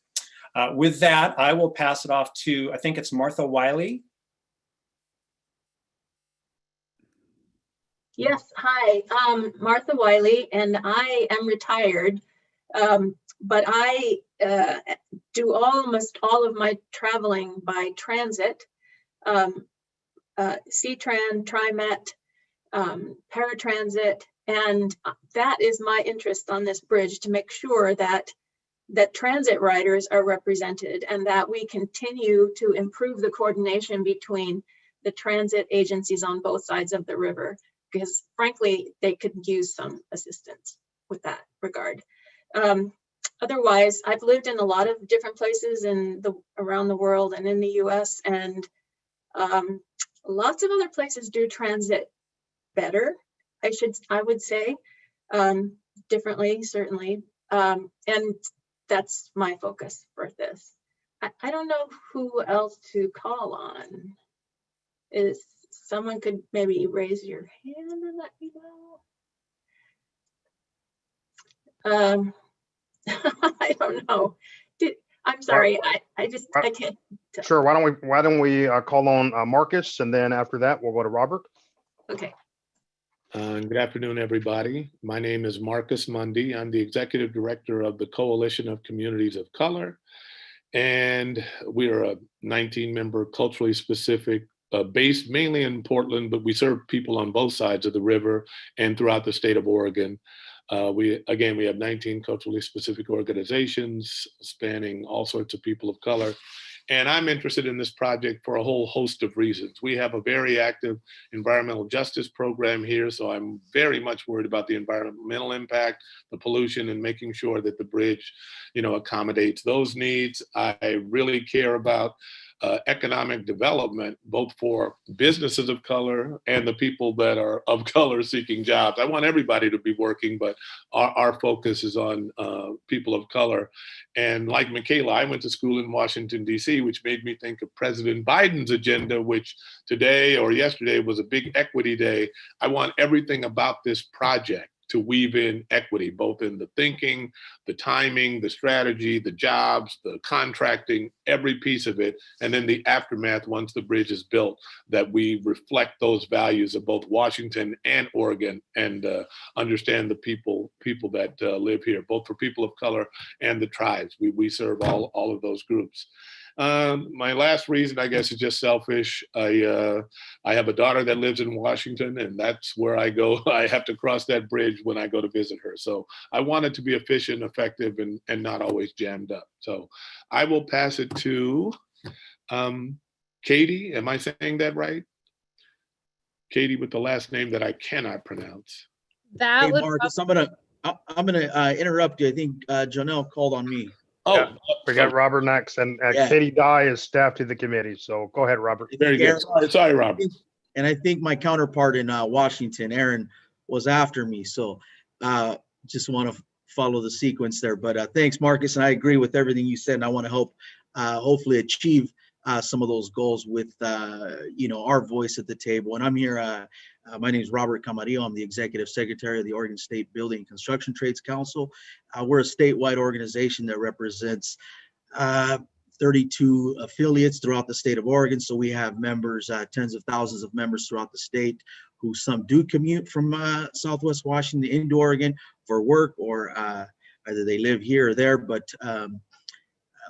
with that, I will pass it off to, I think it's Martha Wiley. Yes, hi, Martha Wiley, and I am retired, but I do almost all of my traveling by transit, C-Tran, TriMet, paratransit, and that is my interest on this bridge, to make sure that transit riders are represented and that we continue to improve the coordination between the transit agencies on both sides of the river, because frankly, they could use some assistance with that regard. Otherwise, I've lived in a lot of different places around the world and in the US, and lots of other places do transit better, I would say, differently, certainly. And that's my focus for this. I don't know who else to call on. Is someone could maybe raise your hand and let me know? I don't know. I'm sorry. I can't. Sure. Why don't we call on Marcus, and then after that we'll go to Robert. Okay. Good afternoon, everybody. My name is Marcus Mundy. I'm the Executive Director of the Coalition of Communities of Color, and we are a 19-member culturally specific, based mainly in Portland, but we serve people on both sides of the river and throughout the state of Oregon. We have 19 culturally specific organizations spanning all sorts of people of color. And I'm interested in this project for a whole host of reasons. We have a very active environmental justice program here, so I'm very much worried about the environmental impact, the pollution, and making sure that the bridge, accommodates those needs. I really care about economic development, both for businesses of color and the people that are of color seeking jobs. I want everybody to be working, but our focus is on people of color. And like Michaela, I went to school in Washington, D.C., which made me think of President Biden's agenda, which today or yesterday was a big equity day. I want everything about this project to weave in equity, both in the thinking, the timing, the strategy, the jobs, the contracting, every piece of it. And then the aftermath, once the bridge is built, that we reflect those values of both Washington and Oregon, and understand the people that live here, both for people of color and the tribes. We serve all of those groups. My last reason, I guess, is just selfish. I have a daughter that lives in Washington, and that's where I go. I have to cross that bridge when I go to visit her. So I want it to be efficient, effective, and not always jammed up. So I will pass it to Katie. Am I saying that right? Katie with the last name that I cannot pronounce. Hey, Marcus, I'm gonna interrupt you. I think Johnell called on me. Oh, yeah, we got Robert next, and Katie Dye is staff to the committee. So go ahead, Robert. Very good. Sorry, Robert. And I think my counterpart in Washington, Aaron, was after me. So just want to follow the sequence there. But thanks, Marcus. And I agree with everything you said. And I want to help hopefully achieve some of those goals with, our voice at the table. And I'm here. My name is Robert Camarillo. I'm the Executive Secretary of the Oregon State Building and Construction Trades Council. We're a statewide organization that represents 32 affiliates throughout the state of Oregon. So we have members, tens of thousands of members throughout the state, who some do commute from Southwest Washington into Oregon for work, or either they live here or there. But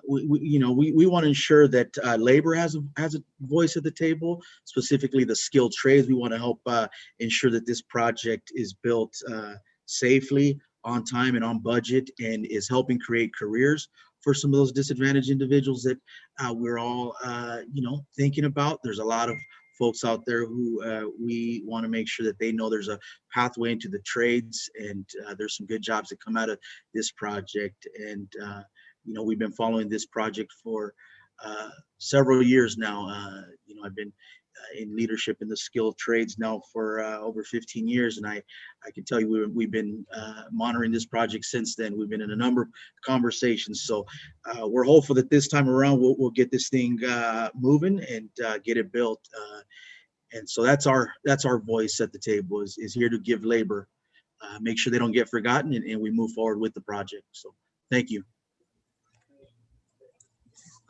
we want to ensure that labor has a voice at the table, specifically the skilled trades. We want to help ensure that this project is built safely, on time and on budget, and is helping create careers for some of those disadvantaged individuals that we're all, thinking about. There's a lot of folks out there who we want to make sure that they know there's a pathway into the trades, and there's some good jobs that come out of this project. And, we've been following this project for several years now. I've been in leadership in the skilled trades now for over 15 years. And I can tell you, we've been monitoring this project since then. We've been in a number of conversations. So we're hopeful that this time around, we'll get this thing moving and get it built. And so that's our voice at the table, is here to give labor, make sure they don't get forgotten, and we move forward with the project. So thank you.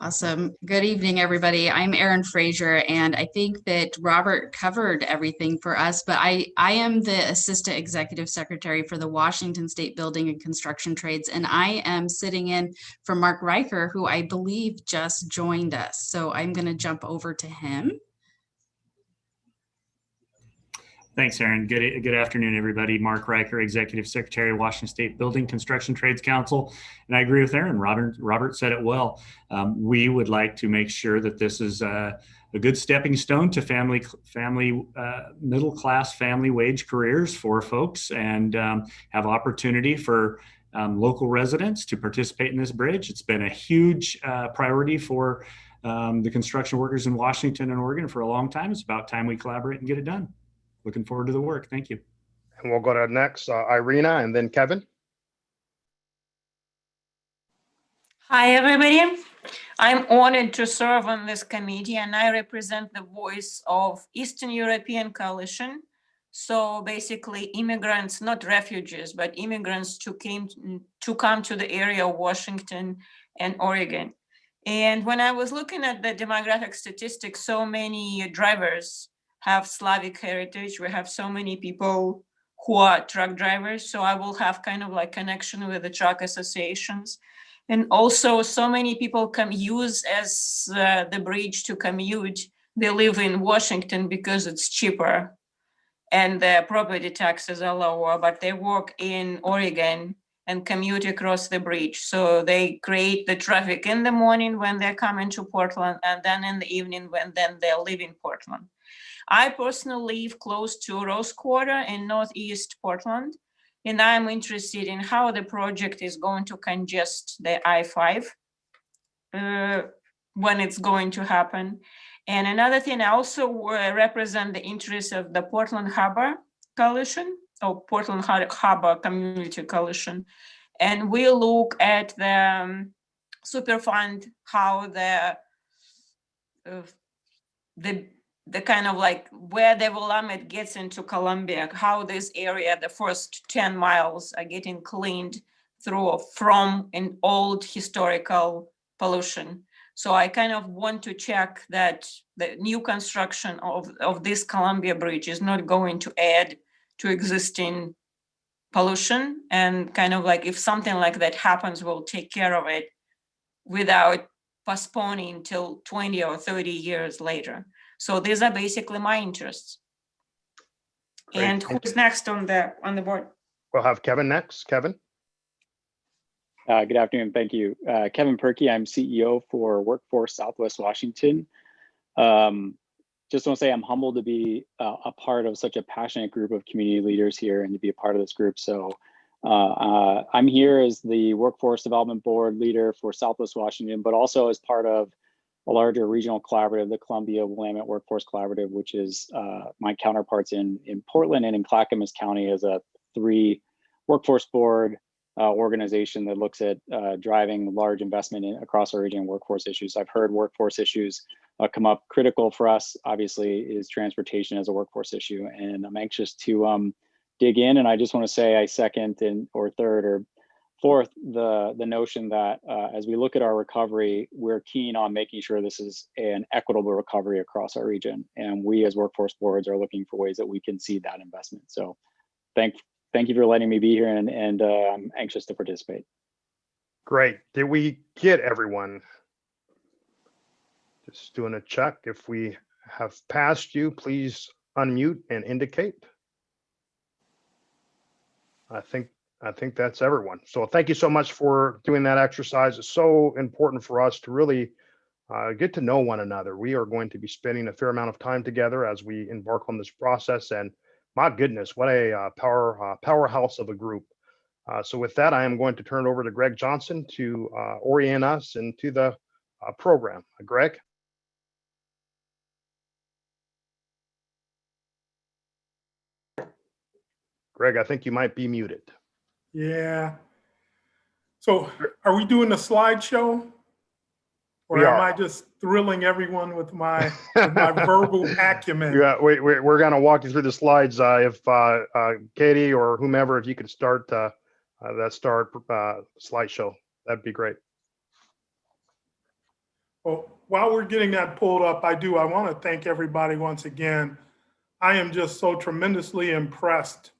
Awesome. Good evening, everybody. I'm Erin Frazier, and I think that Robert covered everything for us, but I am the Assistant Executive Secretary for the Washington State Building and Construction Trades, and I am sitting in for Mark Riker, who I believe just joined us. So I'm going to jump over to him. Thanks, Aaron. Good afternoon, everybody. Mark Riker, Executive Secretary, Washington State Building Construction Trades Council. And I agree with Aaron. Robert said it well. We would like to make sure that this is a good stepping stone to middle-class family wage careers for folks, and have opportunity for local residents to participate in this bridge. It's been a huge priority for the construction workers in Washington and Oregon for a long time. It's about time we collaborate and get it done. Looking forward to the work. Thank you. And we'll go to next, Irina, and then Kevin. Hi, everybody. I'm honored to serve on this committee, and I represent the voice of Eastern European Coalition. So basically immigrants, not refugees, but immigrants to come to the area of Washington and Oregon. And when I was looking at the demographic statistics, so many drivers have Slavic heritage. We have so many people who are truck drivers. So I will have kind of like connection with the truck associations. And also so many people use as the bridge to commute. They live in Washington because it's cheaper and the property taxes are lower, but they work in Oregon and commute across the bridge. So they create the traffic in the morning when they're coming to Portland, and then in the evening when then they're leaving Portland. I personally live close to Rose Quarter in Northeast Portland, and I'm interested in how the project is going to congest the I-5 when it's going to happen. And another thing, I also represent the interests of the Portland Harbor Coalition, or Portland Harbor Community Coalition. And we look at the Superfund, how the kind of like where the Willamette gets into Columbia, how this area, the first 10 miles are getting cleaned from an old historical pollution. So I kind of want to check that the new construction of this Columbia Bridge is not going to add to existing pollution, and kind of like if something like that happens, we'll take care of it without postponing till 20 or 30 years later. So these are basically my interests. Great. And who's next on the board? We'll have Kevin next. Kevin. Good afternoon. Thank you. Kevin Perkey, I'm CEO for Workforce Southwest Washington. Just want to say I'm humbled to be a part of such a passionate group of community leaders here and to be a part of this group. So I'm here as the Workforce Development Board leader for Southwest Washington, but also as part of a larger regional collaborative, the Columbia Willamette Workforce Collaborative, which is my counterparts in Portland and in Clackamas County as a 3 workforce board organization that looks at driving large investment across our region workforce issues. I've heard workforce issues come up. Critical for us, obviously, is transportation as a workforce issue, and I'm anxious to dig in. And I just want to say I second or third or fourth the notion that as we look at our recovery, we're keen on making sure this is an equitable recovery across our region, and we as workforce boards are looking for ways that we can see that investment. So thank you for letting me be here, and I'm anxious to participate. Great. Did we get everyone? Just doing a check. If we have passed you, please unmute and indicate. I think I think that's everyone. So thank you so much for doing that exercise. It's so important for us to really get to know one another. We are going to be spending a fair amount of time together as we embark on this process. And my goodness, what a powerhouse of a group. So with that, I am going to turn it over to Greg Johnson to orient us into the program. Greg? Greg, I think you might be muted. Yeah. So are we doing the slideshow? Or We am are. I just thrilling everyone with my verbal acumen? Yeah, we're going to walk you through the slides. If Katie or whomever, if you could start that slideshow, that'd be great. Well, while we're getting that pulled up, I want to thank everybody once again. I am just so tremendously impressed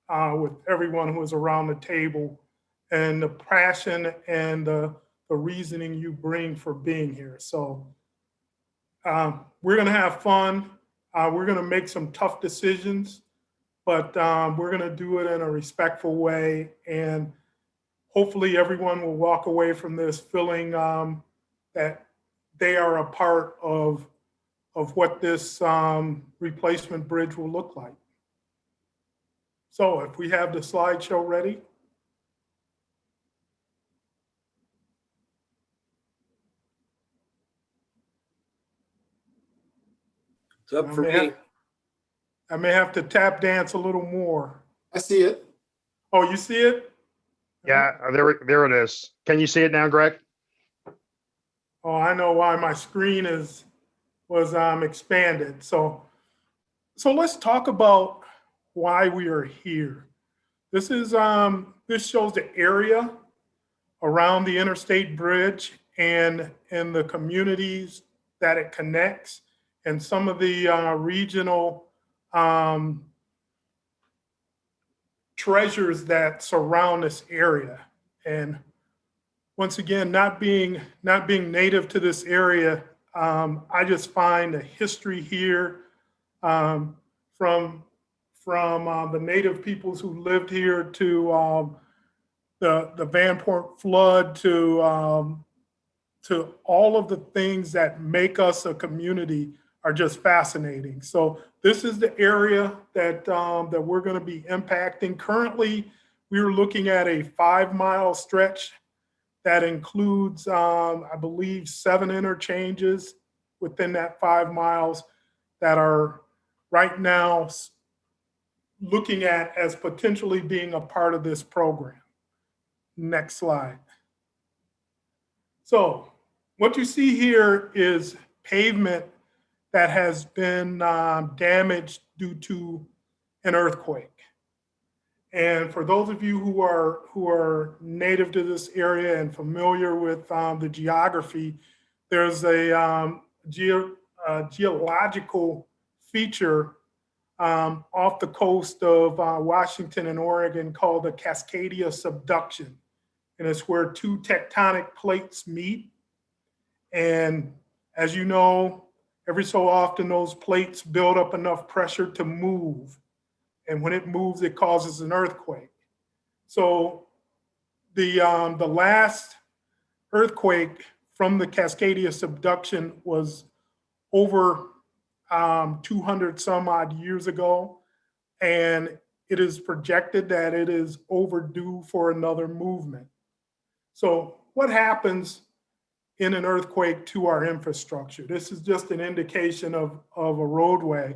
with everyone who is around the table and the passion and the reasoning you bring for being here. So we're going to have fun. We're going to make some tough decisions, but we're going to do it in a respectful way. And hopefully everyone will walk away from this feeling that they are a part of what this replacement bridge will look like. So if we have the slideshow ready. It's up for me. I may have to tap dance a little more. I see it. Oh, you see it? Yeah, there it is. Can you see it now, Greg? Oh, I know why my screen was expanded. So let's talk about why we are here. This shows the area around the Interstate Bridge and the communities that it connects, and some of the regional treasures that surround this area. And once again, not being native to this area, I just find the history here from the native peoples who lived here to the Vanport flood to all of the things that make us a community are just fascinating. So this is the area that we're going to be impacting. Currently, we are looking at a 5-mile stretch that includes, I believe, 7 interchanges within that 5 miles that are right now looking at as potentially being a part of this program. Next slide. So what you see here is pavement that has been damaged due to an earthquake. And for those of you who are native to this area and familiar with the geography, there's a geological feature off the coast of Washington and Oregon called the Cascadia subduction. And it's where 2 tectonic plates meet. And as you know, every so often those plates build up enough pressure to move. And when it moves, it causes an earthquake. So the last earthquake from the Cascadia subduction was over 200 some odd years ago. And it is projected that it is overdue for another movement. So what happens in an earthquake to our infrastructure? This is just an indication of a roadway.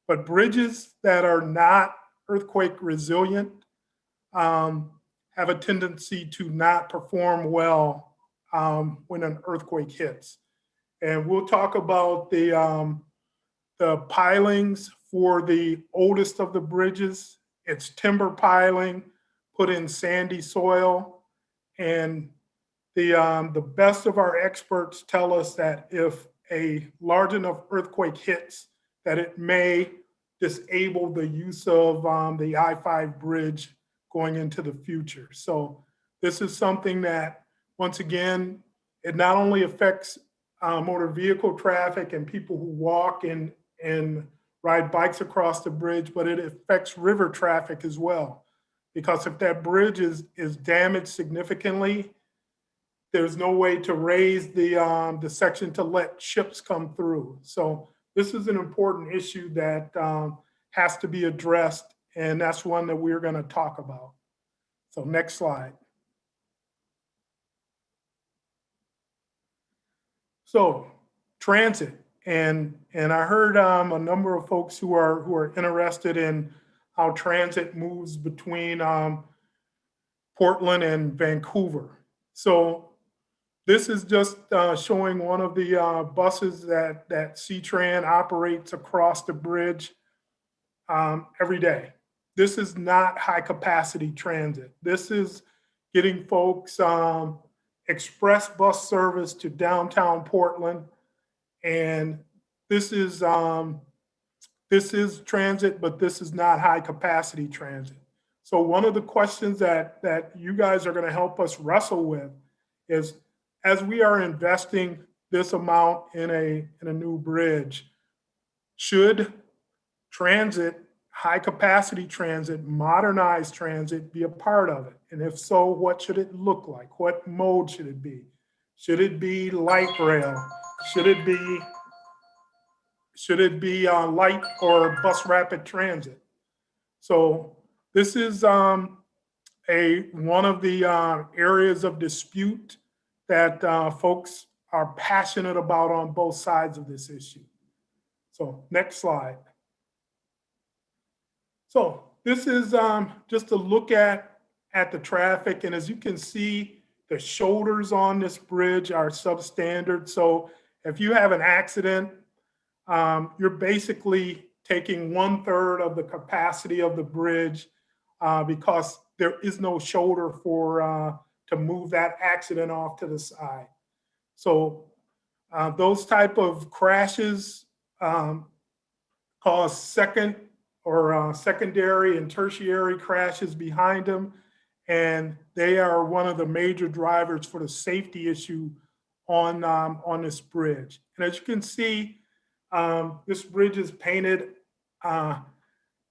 But bridges that are not earthquake resilient have a tendency to not perform well when an earthquake hits. And we'll talk about the pilings for the oldest of the bridges. It's timber piling put in sandy soil. And the best of our experts tell us that if a large enough earthquake hits, that it may disable the use of the I-5 bridge going into the future. So this is something that, once again, it not only affects motor vehicle traffic and people who walk and ride bikes across the bridge, but it affects river traffic as well. because if that bridge is damaged significantly, there's no way to raise the section to let ships come through. So this is an important issue that has to be addressed, and that's one that we're going to talk about. So next slide. So transit, and I heard a number of folks who are interested in how transit moves between Portland and Vancouver. So this is just showing one of the buses that C-Tran operates across the bridge every day. This is not high capacity transit. This is getting folks express bus service to downtown Portland. And this is transit, but this is not high capacity transit. So one of the questions that you guys are going to help us wrestle with is, as we are investing this amount in a new bridge, should transit, high capacity transit, modernized transit be a part of it? And if so, what should it look like? What mode should it be? Should it be light rail? Should it be light or bus rapid transit? So this is one of the areas of dispute that folks are passionate about on both sides of this issue. So next slide. So this is just a look at the traffic. And as you can see, the shoulders on this bridge are substandard. So if you have an accident, you're basically taking 1/3 of the capacity of the bridge because there is no shoulder to move that accident off to the side. So those type of crashes cause secondary and tertiary crashes behind them. And they are one of the major drivers for the safety issue on this bridge. And as you can see, this bridge is painted,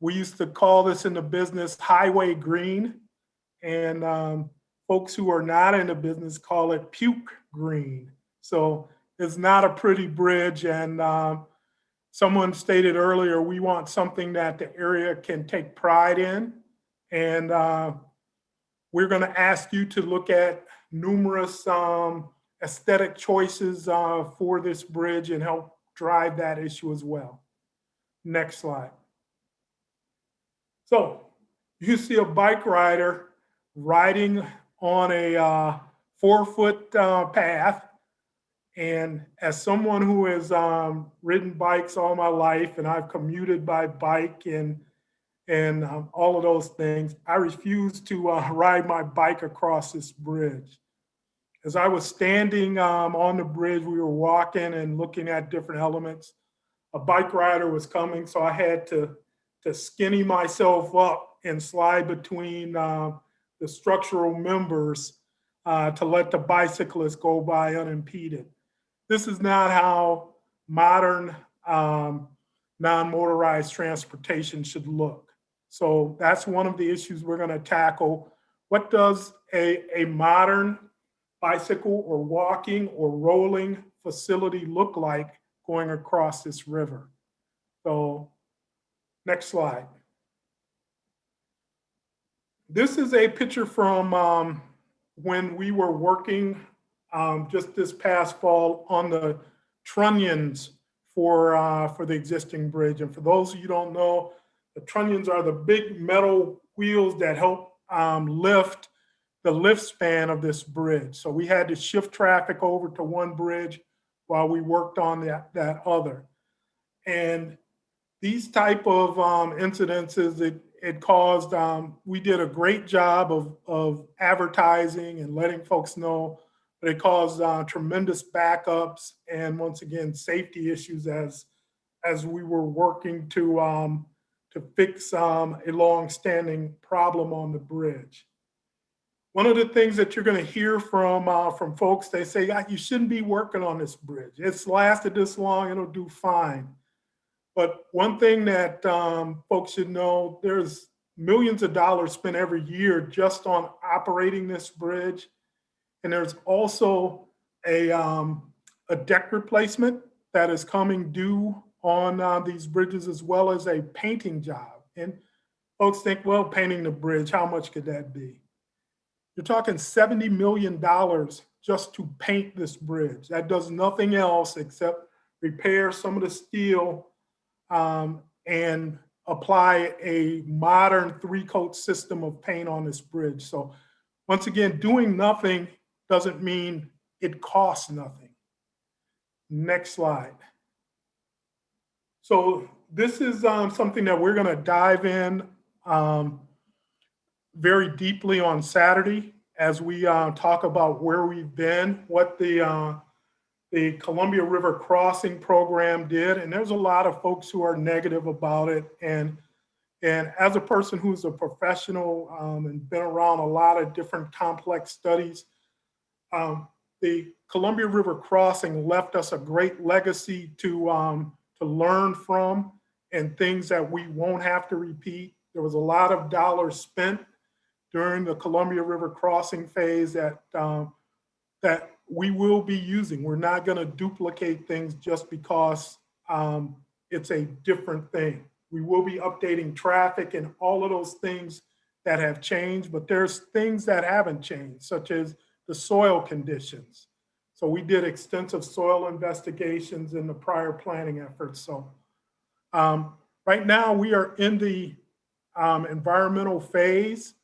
we used to call this in the business highway green. And folks who are not in the business call it puke green. So it's not a pretty bridge. And someone stated earlier, we want something that the area can take pride in. And we're going to ask you to look at numerous aesthetic choices for this bridge and help drive that issue as well. Next slide. So you see a bike rider riding on a 4-foot path. And as someone who has ridden bikes all my life, and I've commuted by bike and all of those things, I refuse to ride my bike across this bridge. As I was standing on the bridge, we were walking and looking at different elements. A bike rider was coming, so I had to skinny myself up and slide between the structural members to let the bicyclist go by unimpeded. This is not how modern non-motorized transportation should look. So that's one of the issues we're going to tackle. What does a modern bicycle or walking or rolling facility look like going across this river? So next slide. This is a picture from when we were working just this past fall on the trunnions for the existing bridge. And for those of you who don't know, the trunnions are the big metal wheels that help lift the lift span of this bridge. So we had to shift traffic over to one bridge while we worked on that other. And these type of incidences, it caused, we did a great job of advertising and letting folks know, but it caused tremendous backups and, once again, safety issues as we were working to fix a long-standing problem on the bridge. One of the things that you're going to hear from folks, they say, you shouldn't be working on this bridge. It's lasted this long, it'll do fine. But one thing that folks should know, there's millions of dollars spent every year just on operating this bridge. And there's also a deck replacement that is coming due on these bridges, as well as a painting job. And folks think, well, painting the bridge, how much could that be? You're talking $70 million just to paint this bridge. That does nothing else except repair some of the steel and apply a modern 3-coat system of paint on this bridge. So once again, doing nothing doesn't mean it costs nothing. Next slide. So this is something that we're going to dive in very deeply on Saturday as we talk about where we've been, what the Columbia River Crossing program did. And there's a lot of folks who are negative about it. And as a person who's a professional and been around a lot of different complex studies, the Columbia River Crossing left us a great legacy to learn from and things that we won't have to repeat. There was a lot of dollars spent during the Columbia River Crossing phase that we will be using. We're not going to duplicate things just because it's a different thing. We will be updating traffic and all of those things that have changed, but there's things that haven't changed, such as the soil conditions. So we did extensive soil investigations in the prior planning efforts. So right now we are in the environmental phase,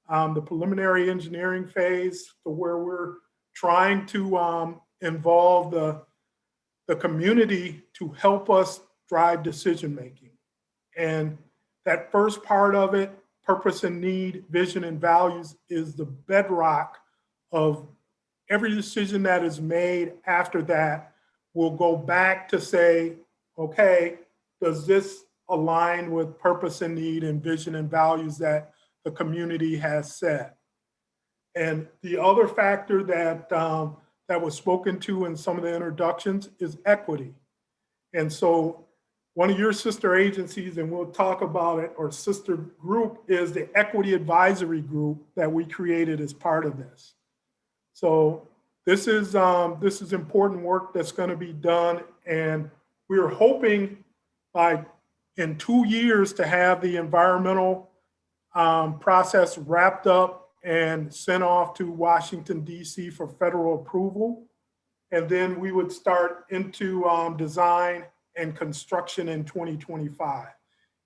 the preliminary engineering phase, to where we're trying to involve the community to help us drive decision-making. And that first part of it, purpose and need, vision and values, is the bedrock of every decision that is made. After that, we'll go back to say, okay, does this align with purpose and need and vision and values that the community has set? And the other factor that that was spoken to in some of the introductions is equity. And so one of your sister agencies, and we'll talk about it, or sister group, is the Equity Advisory Group that we created as part of this. So this is important work that's going to be done, and we are hoping in 2 years to have the environmental process wrapped up and sent off to Washington, D.C. for federal approval. And then we would start into design and construction in 2025.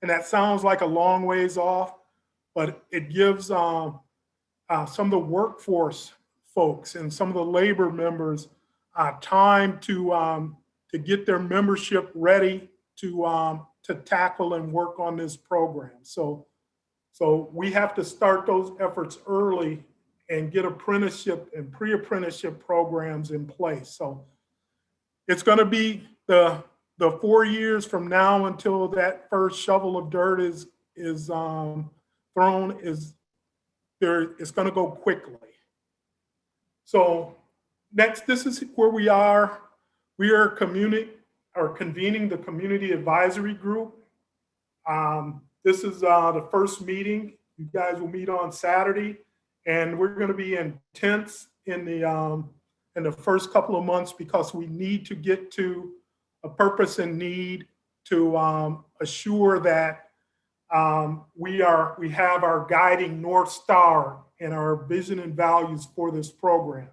And that sounds like a long ways off, but it gives some of the workforce folks and some of the labor members time to get their membership ready to tackle and work on this program. So we have to start those efforts early and get apprenticeship and pre-apprenticeship programs in place. So it's going to be the 4 years from now until that first shovel of dirt is thrown. It's going to go quickly. So next, this is where we are. We are convening the community advisory group. This is the first meeting. You guys will meet on Saturday, and we're going to be intense in the first couple of months because we need to get to a purpose and need to assure that we have our guiding North Star and our vision and values for this program.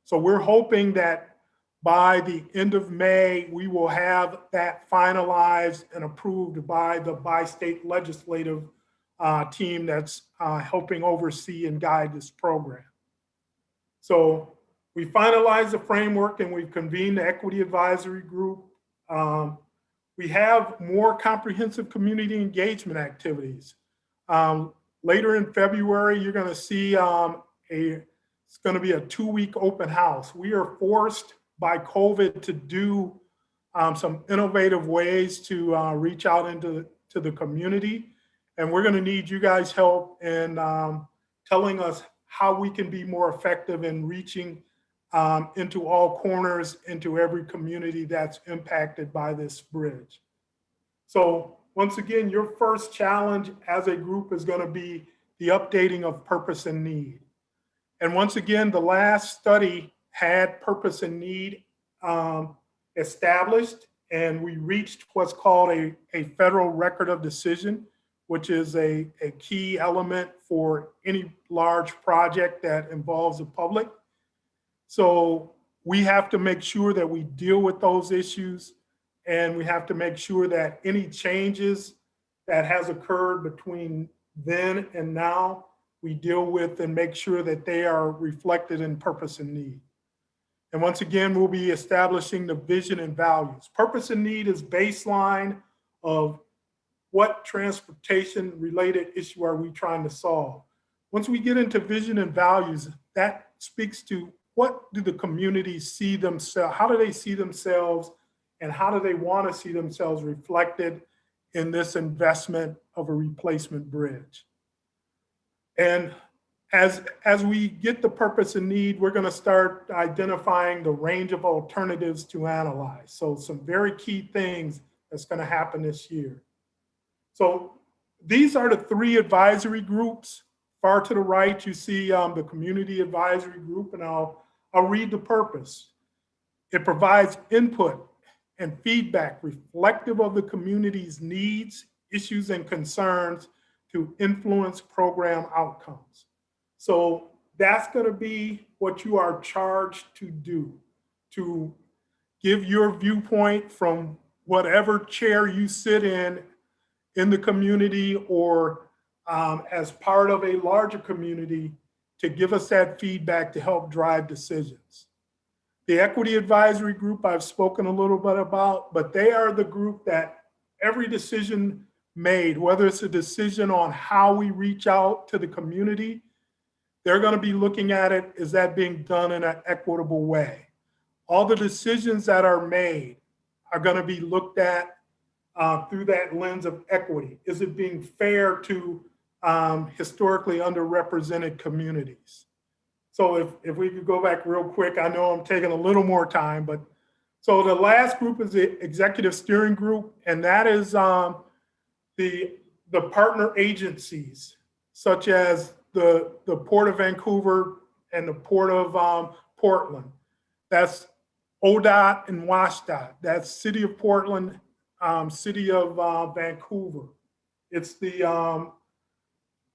So we're hoping that by the end of May, we will have that finalized and approved by the bi-state legislative team that's helping oversee and guide this program. So we finalized the framework and we've convened the Equity Advisory Group. We have more comprehensive community engagement activities. Later in February, you're going to see it's going to be a 2-week open house. We are forced by COVID to do some innovative ways to reach out into the community. And we're going to need you guys' help in telling us how we can be more effective in reaching into all corners, into every community that's impacted by this bridge. So once again, your first challenge as a group is going to be the updating of purpose and need. And once again, the last study had purpose and need established, and we reached what's called a federal record of decision, which is a key element for any large project that involves the public. So we have to make sure that we deal with those issues, and we have to make sure that any changes that has occurred between then and now, we deal with and make sure that they are reflected in purpose and need. And once again, we'll be establishing the vision and values. Purpose and need is baseline of what transportation related issue are we trying to solve. Once we get into vision and values, that speaks to what do the communities see themselves, how do they see themselves, and how do they want to see themselves reflected in this investment of a replacement bridge. And as we get the purpose and need, we're going to start identifying the range of alternatives to analyze. So some very key things that's going to happen this year. So these are the 3 advisory groups. Far to the right, you see the community advisory group, and I'll read the purpose. It provides input and feedback reflective of the community's needs, issues, and concerns to influence program outcomes. So that's going to be what you are charged to do, to give your viewpoint from whatever chair you sit in the community, or as part of a larger community, to give us that feedback to help drive decisions. The Equity Advisory Group I've spoken a little bit about, but they are the group that every decision made, whether it's a decision on how we reach out to the community, they're going to be looking at it, is that being done in an equitable way? All the decisions that are made are going to be looked at through that lens of equity. Is it being fair to historically underrepresented communities? So if we could go back real quick, I know I'm taking a little more time, but so the last group is the Executive Steering Group, and that is the partner agencies, such as the Port of Vancouver and the Port of Portland. That's ODOT and WSDOT. That's City of Portland, City of Vancouver. It's the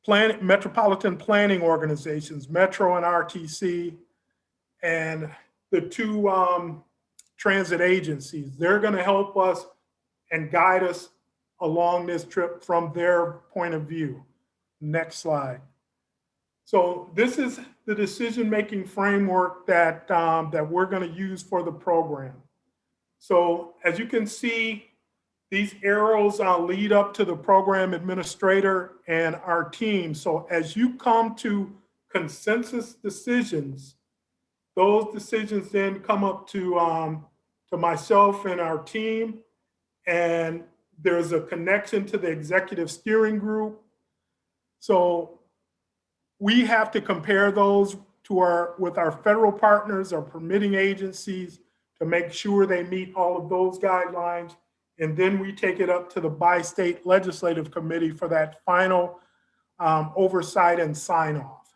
metropolitan planning organizations, Metro and RTC, and the 2 transit agencies. They're going to help us and guide us along this trip from their point of view. Next slide. So this is the decision-making framework that we're going to use for the program. So as you can see, these arrows lead up to the program administrator and our team. So as you come to consensus decisions, those decisions then come up to myself and our team, and there's a connection to the executive steering group. So we have to compare those with our federal partners, our permitting agencies, to make sure they meet all of those guidelines. And then we take it up to the bi-state legislative committee for that final oversight and sign off.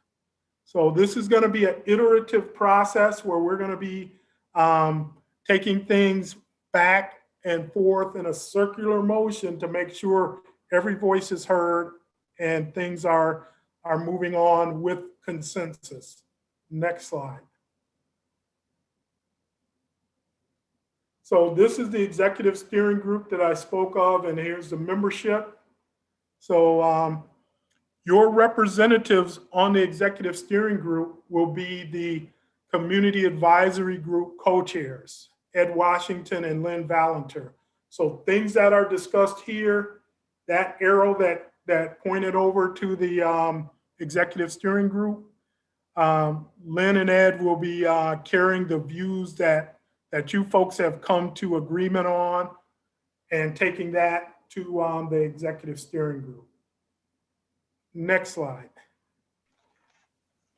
So this is going to be an iterative process where we're going to be taking things back and forth in a circular motion to make sure every voice is heard and things are moving on with consensus. Next slide. So this is the executive steering group that I spoke of, and here's the membership. So your representatives on the executive steering group will be the community advisory group co-chairs, Ed Washington and Lynn Valenter. So things that are discussed here, that arrow that pointed over to the executive steering group, Lynn and Ed will be carrying the views that you folks have come to agreement on and taking that to the executive steering group. Next slide.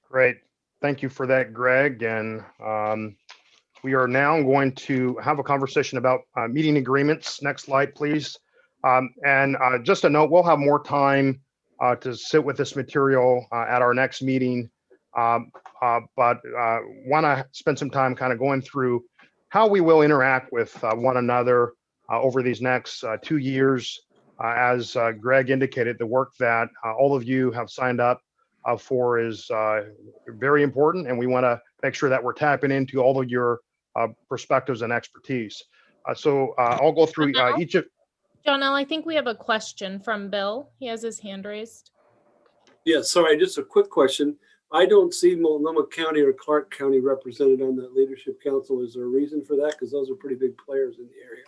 Great. Thank you for that, Greg. And we are now going to have a conversation about meeting agreements. Next slide, please. And just a note, we'll have more time to sit with this material at our next meeting. But want to spend some time kind of going through how we will interact with one another over these next 2 years. As Greg indicated, the work that all of you have signed up for is very important, and we want to make sure that we're tapping into all of your perspectives and expertise. So I'll go through each of. Johnell, I think we have a question from Bill. He has his hand raised. Yeah, sorry, just a quick question. I don't see Multnomah County or Clark County represented on that leadership council. Is there a reason for that? Because those are pretty big players in the area.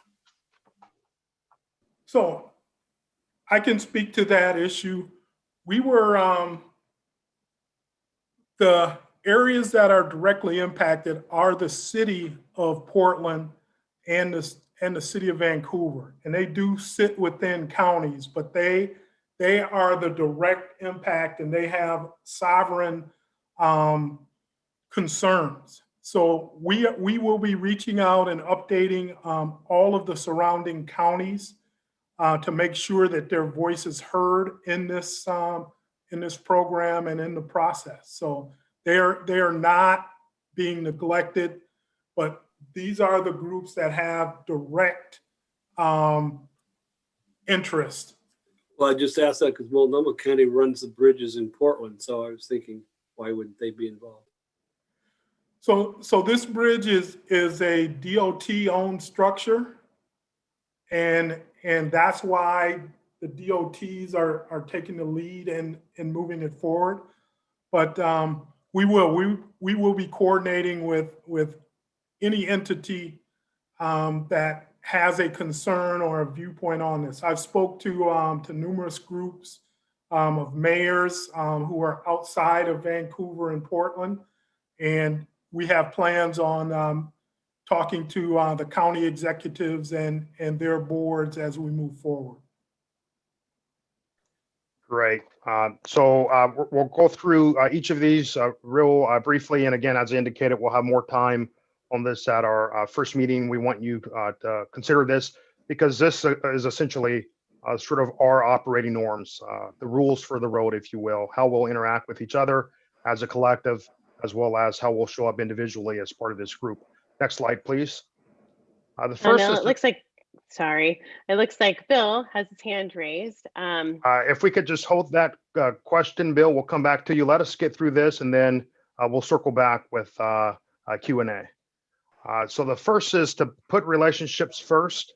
So I can speak to that issue. We were, the areas that are directly impacted are the city of Portland and the city of Vancouver. And they do sit within counties, but they are the direct impact, and they have sovereign concerns. So we will be reaching out and updating all of the surrounding counties to make sure that their voice is heard in this program and in the process. So they are not being neglected, but these are the groups that have direct interest. Well, I just asked that because Multnomah County runs the bridges in Portland. So I was thinking, why wouldn't they be involved? So this bridge is a DOT-owned structure, and that's why the DOTs are taking the lead and moving it forward. But we will be coordinating with any entity that has a concern or a viewpoint on this. I've spoke to numerous groups of mayors who are outside of Vancouver and Portland, and we have plans on talking to the county executives and their boards as we move forward. Great. So we'll go through each of these real briefly. And again, as I indicated, we'll have more time on this at our first meeting. We want you to consider this because this is essentially sort of our operating norms, the rules for the road, if you will, how we'll interact with each other as a collective, as well as how we'll show up individually as part of this group. Next slide, please. The first it looks like, sorry, it looks like Bill has his hand raised. If we could just hold that question, Bill, we'll come back to you. Let us get through this, and then we'll circle back with Q&A. So the first is to put relationships first,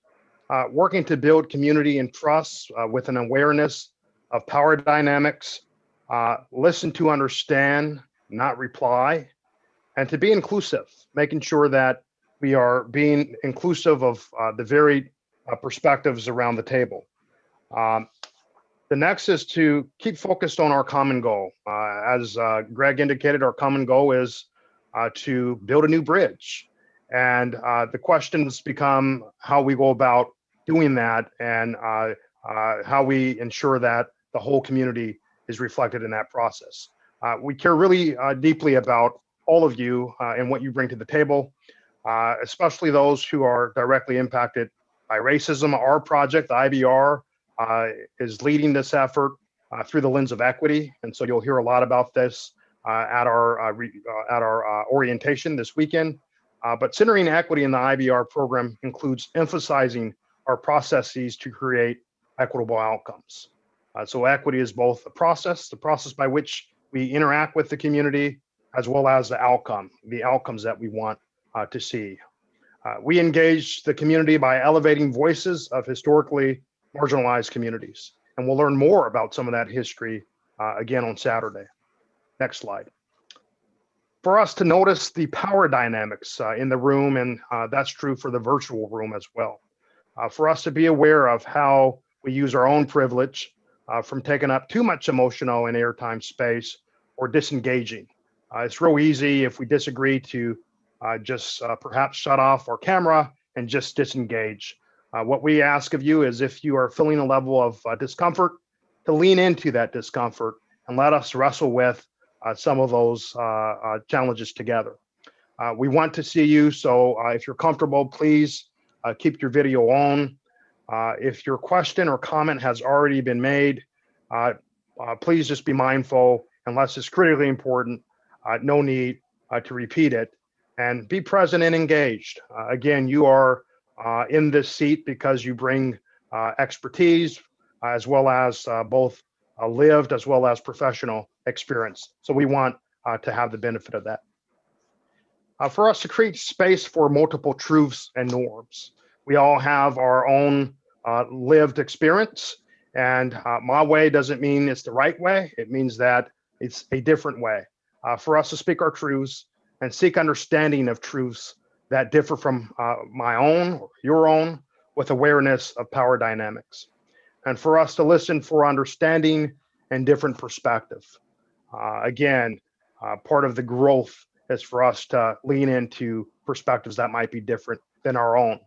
working to build community and trust with an awareness of power dynamics, listen to understand, not reply, and to be inclusive, making sure that we are being inclusive of the varied perspectives around the table. The next is to keep focused on our common goal. As Greg indicated, our common goal is to build a new bridge. And the questions become how we go about doing that and how we ensure that the whole community is reflected in that process. We care really deeply about all of you and what you bring to the table, especially those who are directly impacted by racism. Our project, the IBR, is leading this effort through the lens of equity. And so you'll hear a lot about this at our orientation this weekend. But centering equity in the IBR program includes emphasizing our processes to create equitable outcomes. So equity is both the process by which we interact with the community, as well as the outcomes that we want to see. We engage the community by elevating voices of historically marginalized communities. And we'll learn more about some of that history again on Saturday. Next slide. For us to notice the power dynamics in the room, and that's true for the virtual room as well. For us to be aware of how we use our own privilege from taking up too much emotional and airtime space or disengaging. It's real easy if we disagree to just perhaps shut off our camera and just disengage. What we ask of you is, if you are feeling a level of discomfort, to lean into that discomfort and let us wrestle with some of those challenges together. We want to see you, so if you're comfortable, please keep your video on. If your question or comment has already been made, please just be mindful, unless it's critically important, no need to repeat it, and be present and engaged. Again, you are in this seat because you bring expertise as well as both lived as well as professional experience. So we want to have the benefit of that. For us to create space for multiple truths and norms, we all have our own lived experience, and my way doesn't mean it's the right way. It means that it's a different way for us to speak our truths and seek understanding of truths that differ from my own or your own, with awareness of power dynamics, and for us to listen for understanding and different perspective. Again, part of the growth is for us to lean into perspectives that might be different than our own.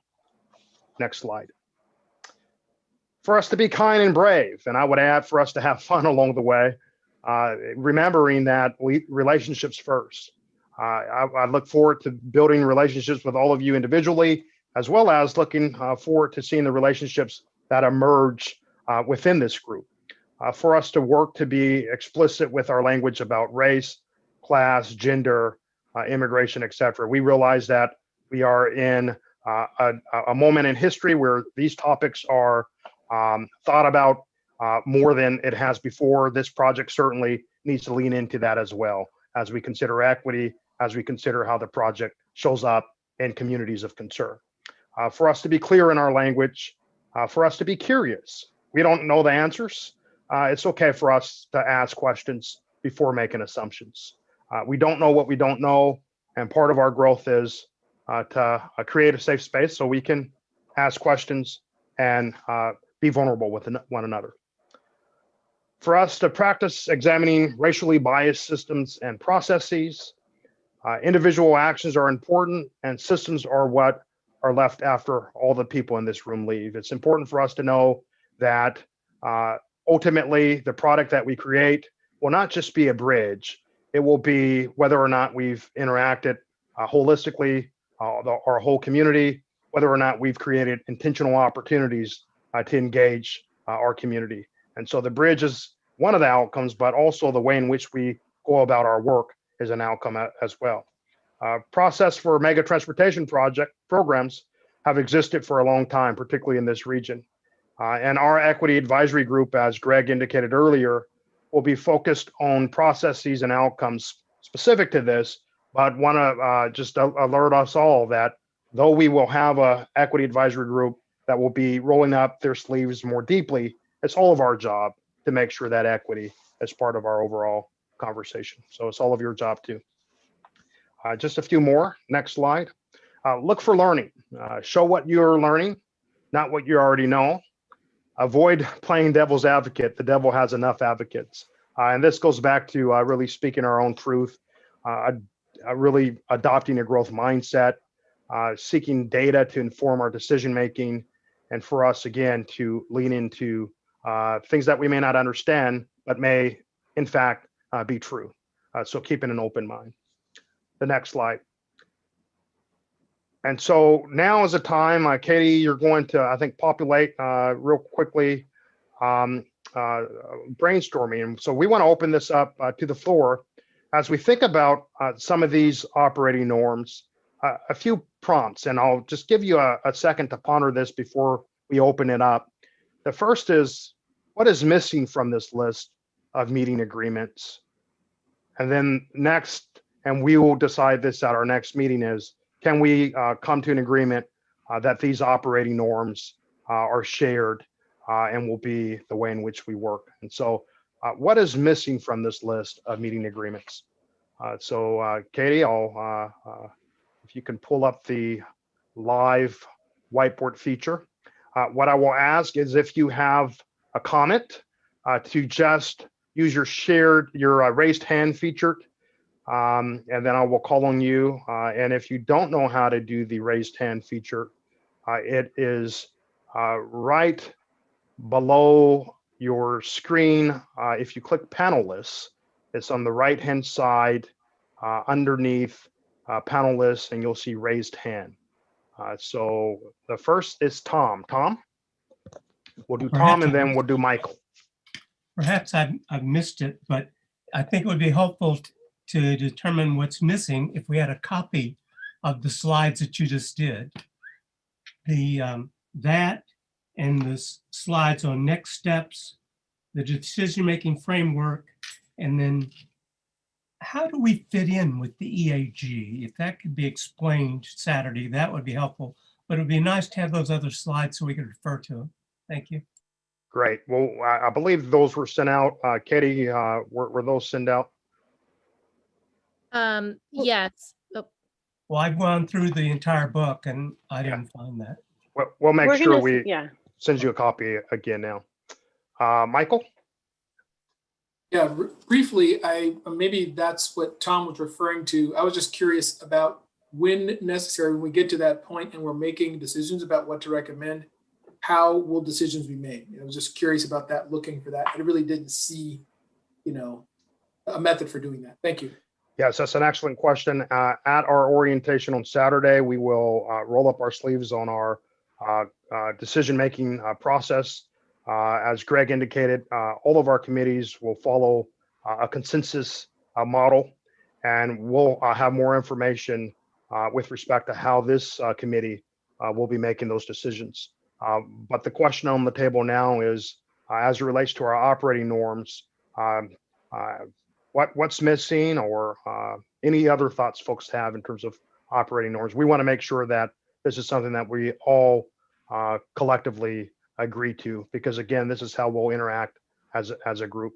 Next slide. For us to be kind and brave, and I would add for us to have fun along the way, remembering that relationships first. I look forward to building relationships with all of you individually, as well as looking forward to seeing the relationships that emerge within this group. For us to work to be explicit with our language about race, class, gender, immigration, etc. We realize that we are in a moment in history where these topics are thought about more than it has before. This project certainly needs to lean into that as well, as we consider equity, as we consider how the project shows up in communities of concern. For us to be clear in our language, for us to be curious. We don't know the answers. It's okay for us to ask questions before making assumptions. We don't know what we don't know, and part of our growth is to create a safe space so we can ask questions and be vulnerable with one another. For us to practice examining racially biased systems and processes, individual actions are important, and systems are what are left after all the people in this room leave. It's important for us to know that ultimately the product that we create will not just be a bridge. It will be whether or not we've interacted holistically, our whole community, whether or not we've created intentional opportunities to engage our community. And so the bridge is one of the outcomes, but also the way in which we go about our work is an outcome as well. Process for mega transportation programs have existed for a long time, particularly in this region. And our equity advisory group, as Greg indicated earlier, will be focused on processes and outcomes specific to this, but want to just alert us all that though we will have an equity advisory group that will be rolling up their sleeves more deeply, it's all of our job to make sure that equity is part of our overall conversation. So it's all of your job too. Just a few more. Next slide. Look for learning. Show what you're learning, not what you already know. Avoid playing devil's advocate. The devil has enough advocates. And this goes back to really speaking our own truth, really adopting a growth mindset, seeking data to inform our decision making, and for us, again, to lean into things that we may not understand, but may, in fact, be true. So keeping an open mind. The next slide. And so now is the time, Katie, you're going to, I think, populate real quickly brainstorming. And so we want to open this up to the floor. As we think about some of these operating norms, a few prompts, and I'll just give you a second to ponder this before we open it up. The first is, what is missing from this list of meeting agreements? And then next, and we will decide this at our next meeting, is can we come to an agreement that these operating norms are shared and will be the way in which we work? And so what is missing from this list of meeting agreements? So Katie, if you can pull up the live whiteboard feature. What I will ask is if you have a comment to just use your raised hand feature, and then I will call on you. And if you don't know how to do the raised hand feature, it is right below your screen. If you click panelists, it's on the right hand side underneath panelists, and you'll see raised hand. So the first is Tom. Tom? We'll do Tom and then we'll do Michael. Perhaps I've missed it, but I think it would be helpful to determine what's missing if we had a copy of the slides that you just did. That and the slides on next steps, the decision-making framework, and then how do we fit in with the EAG? If that could be explained Saturday, that would be helpful. But it would be nice to have those other slides so we could refer to them. Thank you. Great. Well, I believe those were sent out. Katie, were those sent out? Yes. Oh, Well, I've gone through the entire book and I didn't find that. We'll make sure we yeah. send you a copy again now. Michael? Yeah, briefly, maybe that's what Tom was referring to. I was just curious about when necessary, when we get to that point and we're making decisions about what to recommend, how will decisions be made? I was just curious about that, looking for that. I really didn't see, a method for doing that. Thank you. Yes, that's an excellent question. At our orientation on Saturday, we will roll up our sleeves on our decision-making process. As Greg indicated, all of our committees will follow a consensus model, and we'll have more information with respect to how this committee will be making those decisions. But the question on the table now is, as it relates to our operating norms, what's missing, or any other thoughts folks have in terms of operating norms? We want to make sure that this is something that we all collectively agree to, because again, this is how we'll interact as a group.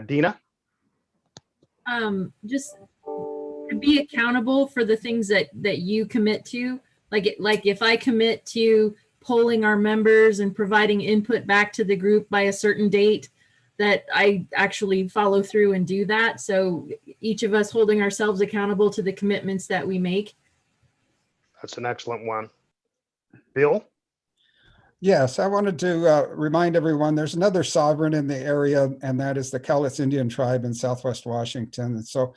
Dina? Just to be accountable for the things that you commit to. Like if I commit to polling our members and providing input back to the group by a certain date, that I actually follow through and do that. So each of us holding ourselves accountable to the commitments that we make. That's an excellent one. Bill? Yes, I wanted to remind everyone there's another sovereign in the area, and that is the Cowlitz Indian Tribe in Southwest Washington. And so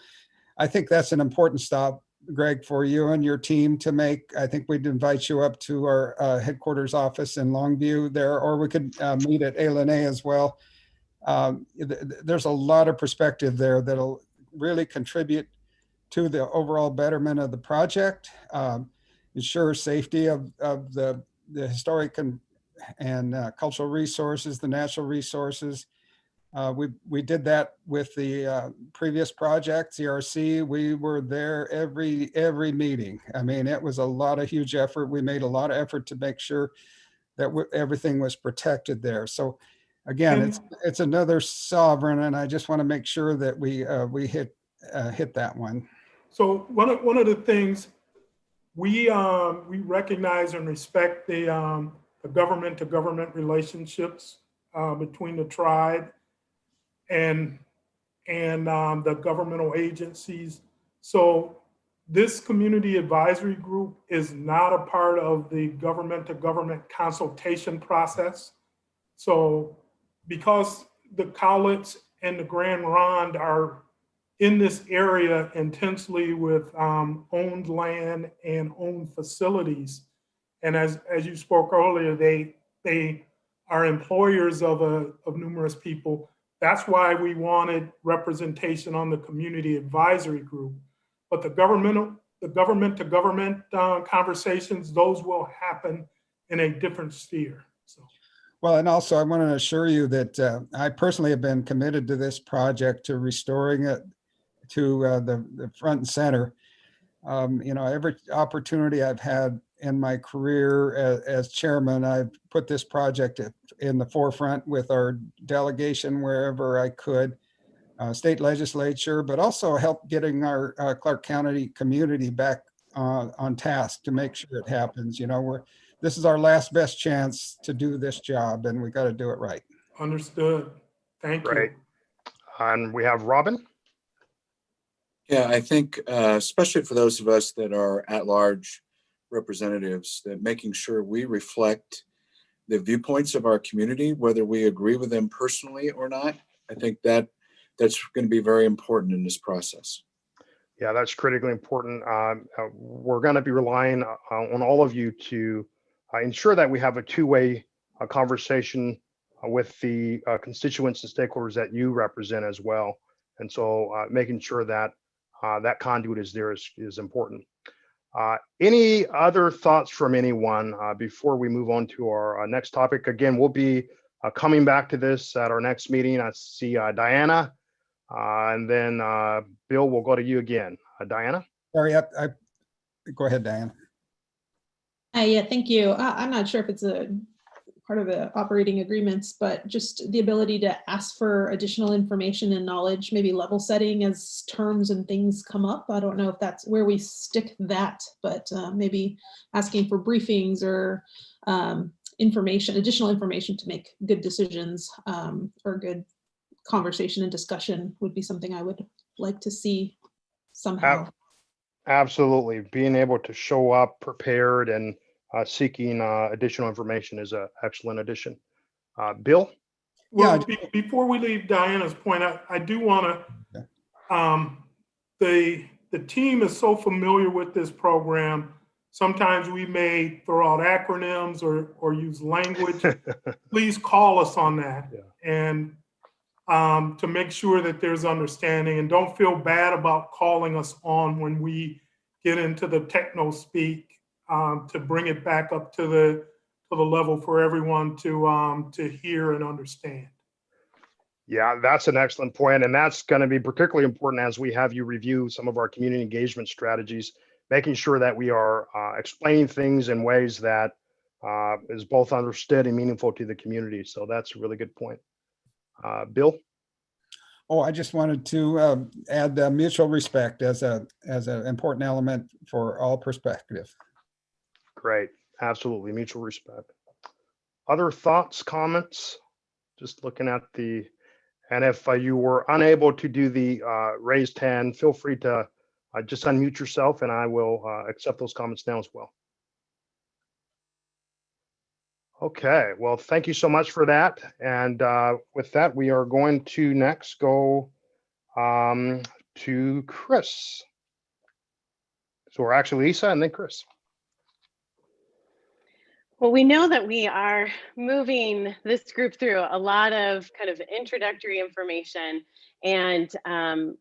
I think that's an important stop, Greg, for you and your team to make. I think we'd invite you up to our headquarters office in Longview there, or we could meet at A as well. There's a lot of perspective there that'll really contribute to the overall betterment of the project, ensure safety of the historic and cultural resources, the natural resources. We did that with the previous project, CRC. We were there every meeting. I mean, it was a lot of huge effort. We made a lot of effort to make sure that everything was protected there. So again, it's another sovereign, and I just want to make sure that we hit that one. So one of the things we recognize and respect the government-to-government relationships between the tribe and the governmental agencies. So this community advisory group is not a part of the government-to-government consultation process. So because the Cowlitz and the Grand Ronde are in this area intensely with owned land and owned facilities, and as you spoke earlier, they are employers of numerous people. That's why we wanted representation on the community advisory group. But the government-to-government conversations, those will happen in a different sphere. So. Well, and also I want to assure you that I personally have been committed to this project, to restoring it to the front and center. Every opportunity I've had in my career as chairman, I've put this project in the forefront with our delegation wherever I could, state legislature, but also help getting our Clark County community back on task to make sure it happens. This is our last best chance to do this job, and we got to do it right. Understood. Thank you. Great. And we have Robin. Yeah, I think especially for those of us that are at-large representatives, that making sure we reflect the viewpoints of our community, whether we agree with them personally or not, I think that's going to be very important in this process. Yeah, that's critically important. We're going to be relying on all of you to ensure that we have a two-way a conversation with the constituents and stakeholders that you represent as well. And so making sure that that conduit is there is important. Any other thoughts from anyone before we move on to our next topic? Again, we'll be coming back to this at our next meeting. I see Diana, and then Bill, we'll go to you again. Diana? Sorry, go ahead, Diana. Yeah, thank you. I'm not sure if it's a part of the operating agreements, but just the ability to ask for additional information and knowledge, maybe level setting as terms and things come up. I don't know if that's where we stick that, but maybe asking for briefings or information, additional information to make good decisions or good conversation and discussion would be something I would like to see somehow. Absolutely. Being able to show up prepared and seeking additional information is an excellent addition. Bill? Well, before we leave Diana's point, I do want to, the team is so familiar with this program. Sometimes we may throw out acronyms or use language. Please call us on that. And to make sure that there's understanding, and don't feel bad about calling us on when we get into the techno speak, to bring it back up to the level for everyone to hear and understand. Yeah, that's an excellent point, and that's going to be particularly important as we have you review some of our community engagement strategies, making sure that we are explaining things in ways that is both understood and meaningful to the community. So that's a really good point. Bill? Oh, I just wanted to add mutual respect as an important element for all perspective. Great, absolutely, mutual respect. Other thoughts, comments? Just looking at the, and if you were unable to do the raised hand, feel free to just unmute yourself and I will accept those comments now as well. Okay, well, thank you so much for that. And with that, we are going to next go to Chris. So we're actually Lisa and then Chris. Well, we know that we are moving this group through a lot of kind of introductory information, and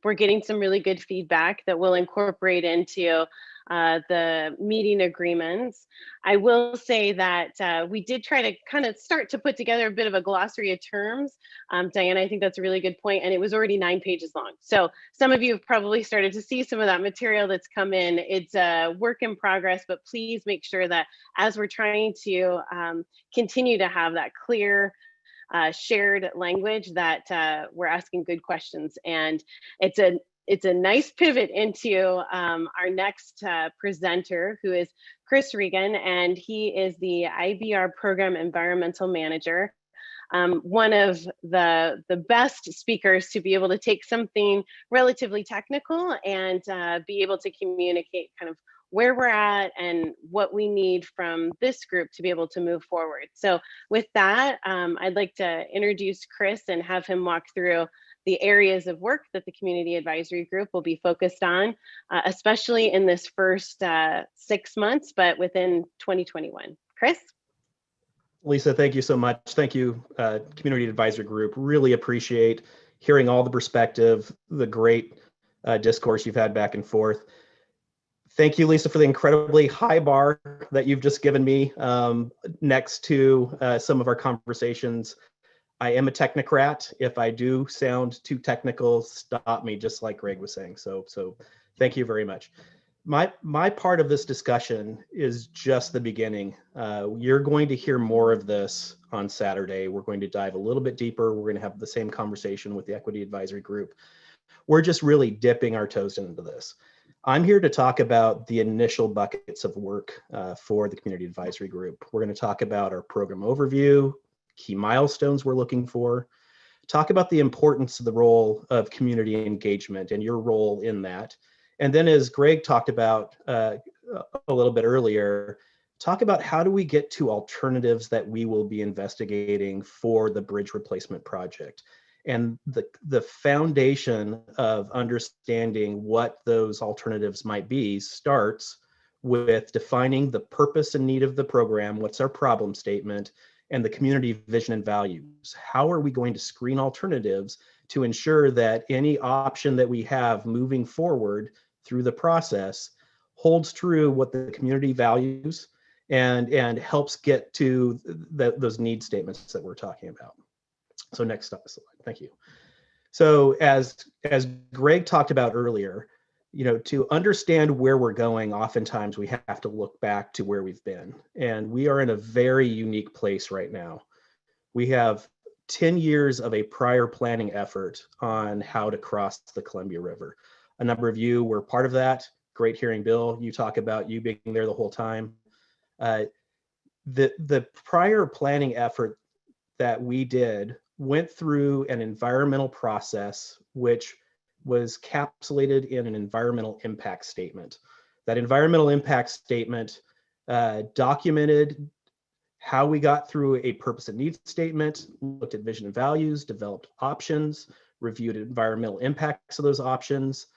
we're getting some really good feedback that we'll incorporate into the meeting agreements. I will say that we did try to kind of start to put together a bit of a glossary of terms. Diana, I think that's a really good point, and it was already 9 pages long. So some of you have probably started to see some of that material that's come in. It's a work in progress, but please make sure that as we're trying to continue to have that clear shared language, that we're asking good questions. And it's a nice pivot into our next presenter, who is Chris Regan, and he is the IBR Program Environmental Manager. One of the best speakers to be able to take something relatively technical and be able to communicate kind of where we're at and what we need from this group to be able to move forward. So with that, I'd like to introduce Chris and have him walk through the areas of work that the Community Advisory Group will be focused on, especially in this first 6 months, but within 2021. Chris? Lisa, thank you so much. Thank you, Community Advisory Group. Really appreciate hearing all the perspective, the great discourse you've had back and forth. Thank you, Lisa, for the incredibly high bar that you've just given me next to some of our conversations. I am a technocrat. If I do sound too technical, stop me, just like Greg was saying. So thank you very much. My part of this discussion is just the beginning. You're going to hear more of this on Saturday. We're going to dive a little bit deeper. We're going to have the same conversation with the Equity Advisory Group. We're just really dipping our toes into this. I'm here to talk about the initial buckets of work for the Community Advisory Group. We're going to talk about our program overview, key milestones we're looking for, talk about the importance of the role of community engagement and your role in that. And then, as Greg talked about a little bit earlier, talk about how do we get to alternatives that we will be investigating for the bridge replacement project. And the foundation of understanding what those alternatives might be starts with defining the purpose and need of the program, what's our problem statement, and the community vision and values. How are we going to screen alternatives to ensure that any option that we have moving forward through the process holds true what the community values and helps get to those need statements that we're talking about. So next slide, thank you. So as Greg talked about earlier, to understand where we're going, oftentimes we have to look back to where we've been. And we are in a very unique place right now. We have 10 years of a prior planning effort on how to cross the Columbia River. A number of you were part of that. Great hearing Bill, you talk about you being there the whole time. The prior planning effort that we did went through an environmental process, which was capsulated in an environmental impact statement. That environmental impact statement documented how we got through a purpose and needs statement, looked at vision and values, developed options, reviewed environmental impacts of those options,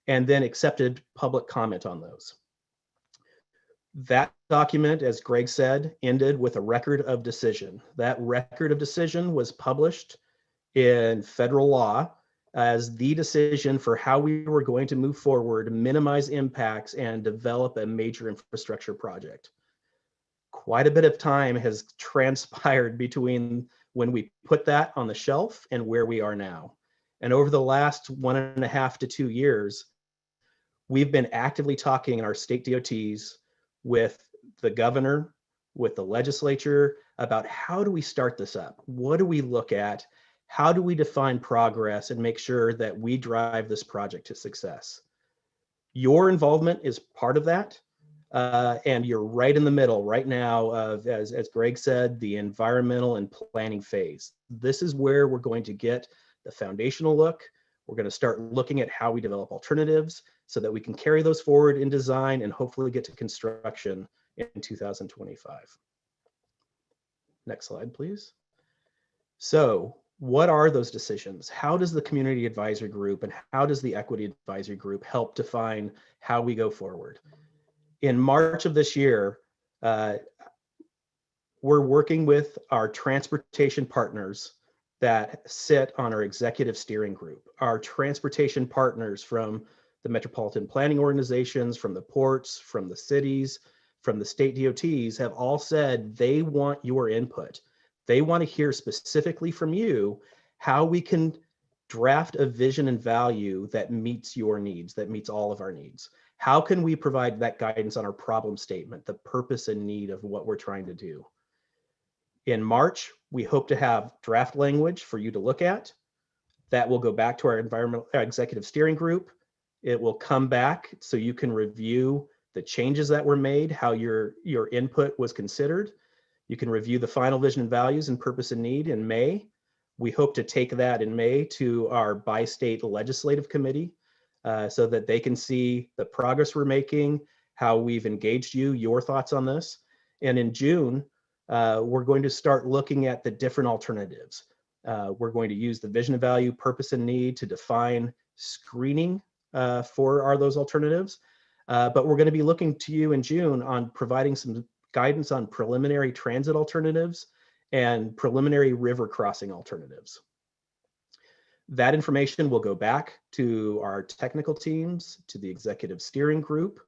and then accepted public comment on those. That document, as Greg said, ended with a record of decision. That record of decision was published in federal law as the decision for how we were going to move forward, minimize impacts, and develop a major infrastructure project. Quite a bit of time has transpired between when we put that on the shelf and where we are now. And over the last 1.5 to 2 years, we've been actively talking in our state DOTs with the governor, with the legislature, about how do we start this up? What do we look at? How do we define progress and make sure that we drive this project to success? Your involvement is part of that. And you're right in the middle right now of, as Greg said, the environmental and planning phase. This is where we're going to get the foundational look. We're going to start looking at how we develop alternatives so that we can carry those forward in design and hopefully get to construction in 2025. Next slide, please. So what are those decisions? How does the community advisory group and how does the equity advisory group help define how we go forward? In March of this year, we're working with our transportation partners that sit on our executive steering group. Our transportation partners from the metropolitan planning organizations, from the ports, from the cities, from the state DOTs have all said they want your input. They want to hear specifically from you how we can draft a vision and value that meets your needs, that meets all of our needs. How can we provide that guidance on our problem statement, the purpose and need of what we're trying to do? In March, we hope to have draft language for you to look at. That will go back to our executive steering group. It will come back so you can review the changes that were made, how your input was considered. You can review the final vision and values and purpose and need in May. We hope to take that in May to our bi-state legislative committee so that they can see the progress we're making, how we've engaged you, your thoughts on this. And in June, we're going to start looking at the different alternatives. We're going to use the vision and value, purpose and need to define screening for those alternatives. But we're going to be looking to you in June on providing some guidance on preliminary transit alternatives and preliminary river crossing alternatives. That information will go back to our technical teams, to the executive steering group.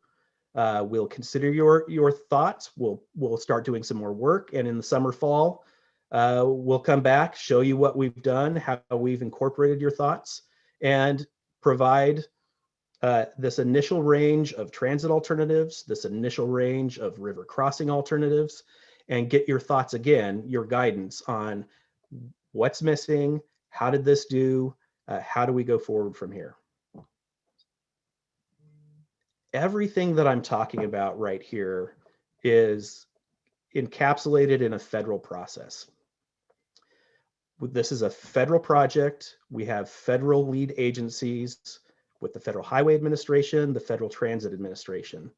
We'll consider your thoughts. We'll start doing some more work, and in the summer, fall, we'll come back, show you what we've done, how we've incorporated your thoughts, and provide this initial range of transit alternatives, this initial range of river crossing alternatives, and get your thoughts again, your guidance on what's missing, how did this do, how do we go forward from here? Everything that I'm talking about right here is encapsulated in a federal process. This is a federal project. We have federal lead agencies with the Federal Highway Administration, the Federal Transit Administration.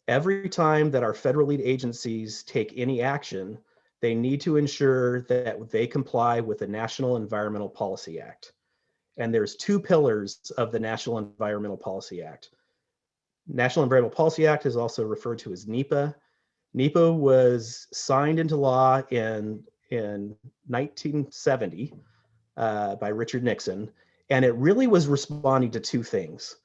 Every time that our federal lead agencies take any action, they need to ensure that they comply with the National Environmental Policy Act. And there's two pillars of the National Environmental Policy Act. National Environmental Policy Act is also referred to as NEPA. NEPA was signed into law in 1970 by Richard Nixon, and it really was responding to two things.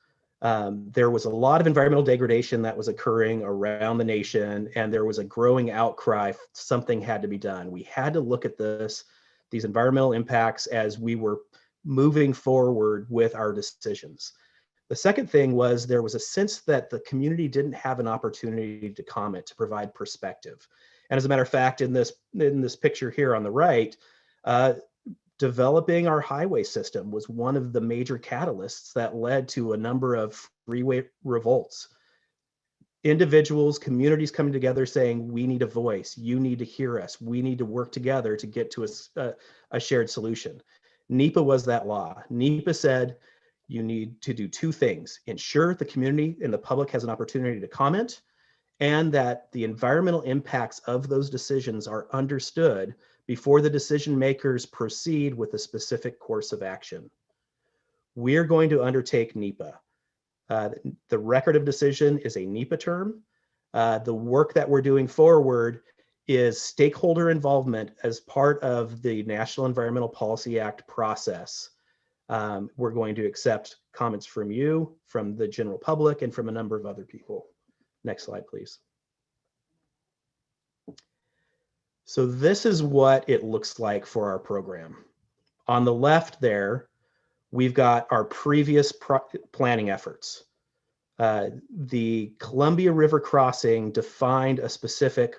There was a lot of environmental degradation that was occurring around the nation, and there was a growing outcry. Something had to be done. We had to look at these environmental impacts as we were moving forward with our decisions. The second thing was there was a sense that the community didn't have an opportunity to comment, to provide perspective. And as a matter of fact, in this picture here on the right, developing our highway system was one of the major catalysts that led to a number of freeway revolts. Individuals, communities coming together saying, we need a voice, you need to hear us, we need to work together to get to a shared solution. NEPA was that law. NEPA said you need to do two things: ensure the community and the public has an opportunity to comment, and that the environmental impacts of those decisions are understood before the decision makers proceed with a specific course of action. We're going to undertake NEPA. The record of decision is a NEPA term. The work that we're doing forward is stakeholder involvement as part of the National Environmental Policy Act process. We're going to accept comments from you, from the general public, and from a number of other people. Next slide, please. So this is what it looks like for our program. On the left there, we've got our previous planning efforts. The Columbia River crossing defined a specific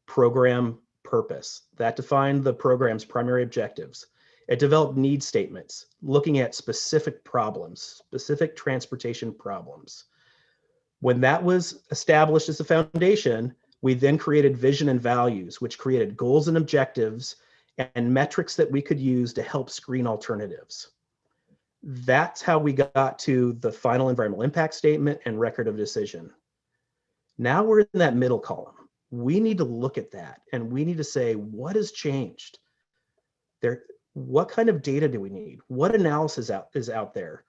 program purpose that defined the program's primary objectives. It developed need statements, looking at specific problems, specific transportation problems. When that was established as a foundation, we then created vision and values, which created goals and objectives and metrics that we could use to help screen alternatives. That's how we got to the final environmental impact statement and record of decision. Now we're in that middle column. We need to look at that and we need to say, what has changed? What kind of data do we need? What analysis is out there?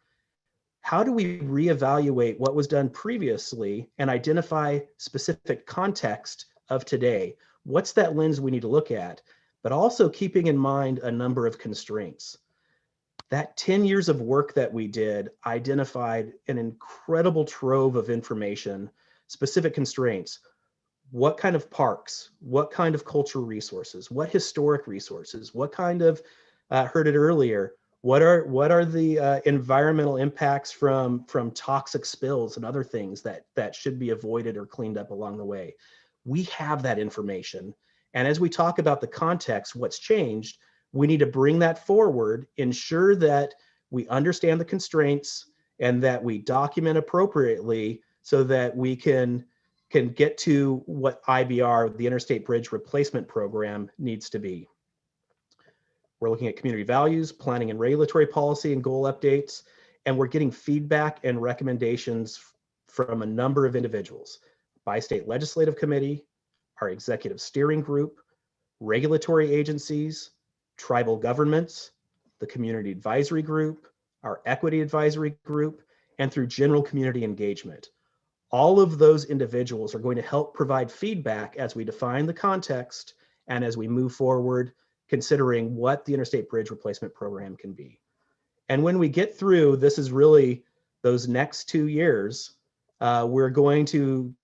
How do we reevaluate what was done previously and identify specific context of today? What's that lens we need to look at? But also keeping in mind a number of constraints. That 10 years of work that we did identified an incredible trove of information, specific constraints. What kind of parks? What kind of cultural resources? What historic resources? What kind of, heard it earlier, what are the environmental impacts from toxic spills and other things that should be avoided or cleaned up along the way? We have that information. And as we talk about the context, what's changed, we need to bring that forward, ensure that we understand the constraints and that we document appropriately so that we can get to what IBR, the Interstate Bridge Replacement Program, needs to be. We're looking at community values, planning and regulatory policy and goal updates, and we're getting feedback and recommendations from a number of individuals: Bi-State Legislative Committee, our executive steering group, regulatory agencies, tribal governments, the community advisory group, our equity advisory group, and through general community engagement. All of those individuals are going to help provide feedback as we define the context and as we move forward, considering what the Interstate Bridge Replacement Program can be. And when we get through, this is really those next 2 years, we're going to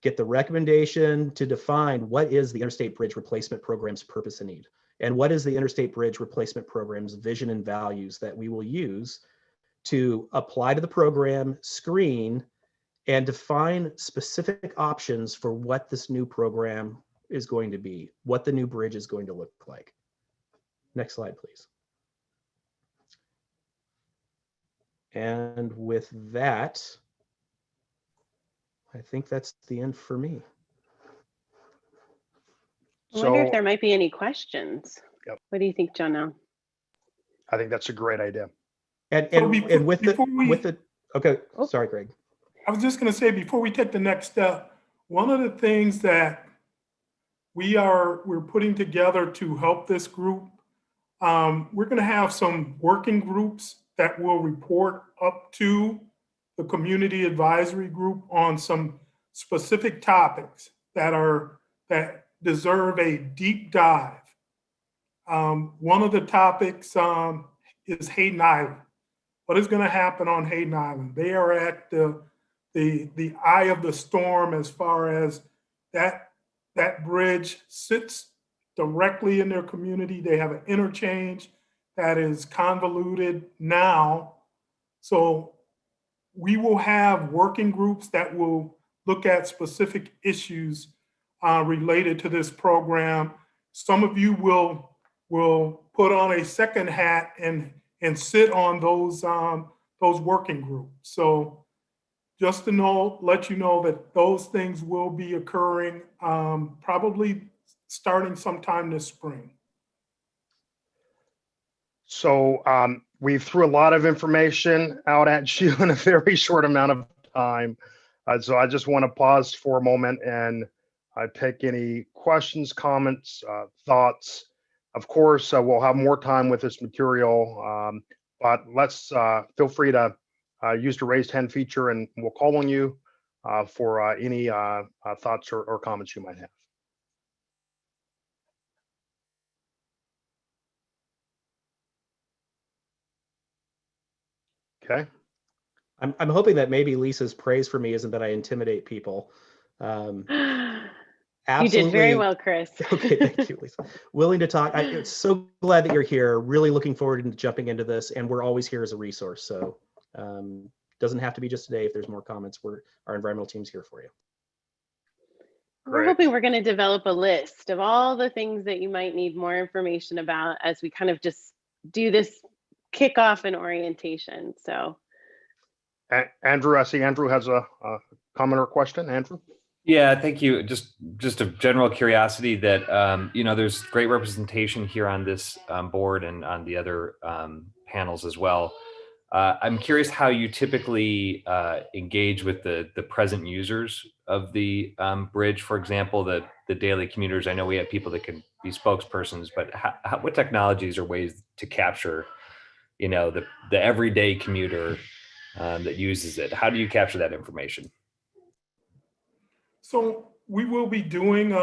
get the recommendation to define what is the Interstate Bridge Replacement Program's purpose and need, and what is the Interstate Bridge Replacement Program's vision and values that we will use to apply to the program, screen, and define specific options for what this new program is going to be, what the new bridge is going to look like. Next slide, please. And with that, I think that's the end for me. I wonder if there might be any questions. Yep. What do you think, Johnell? I think that's a great idea. Okay. Oh, sorry, Greg. I was just going to say, before we take the next step, one of the things that we're putting together to help this group, we're going to have some working groups that will report up to the community advisory group on some specific topics. that deserve a deep dive. One of the topics is Hayden Island. What is going to happen on Hayden Island? They are at the eye of the storm as far as that bridge sits directly in their community. They have an interchange that is convoluted now. So we will have working groups that will look at specific issues related to this program. Some of you will put on a second hat and sit on those working groups. So just to let you know that those things will be occurring probably starting sometime this spring. So we threw a lot of information out at you in a very short amount of time. So I just want to pause for a moment and take any questions, comments, thoughts. Of course, we'll have more time with this material, but let's feel free to use the raised hand feature and we'll call on you for any thoughts or comments you might have. Okay. I'm hoping that maybe Lisa's praise for me isn't that I intimidate people. You did very well, Chris. Okay, thank you, Lisa. Willing to talk. I'm so glad that you're here. Really looking forward to jumping into this, and we're always here as a resource. So doesn't have to be just today. If there's more comments, our environmental team's here for you. We're hoping we're going to develop a list of all the things that you might need more information about as we kind of just do this kickoff and orientation. So, Andrew, I see Andrew has a comment or question. Andrew. Yeah, thank you. Just a general curiosity that there's great representation here on this board and on the other panels as well. I'm curious how you typically engage with the present users of the bridge. For example, the daily commuters. I know we have people that can be spokespersons, but what technologies or ways to capture, the everyday commuter that uses it? How do you capture that information? So we will be doing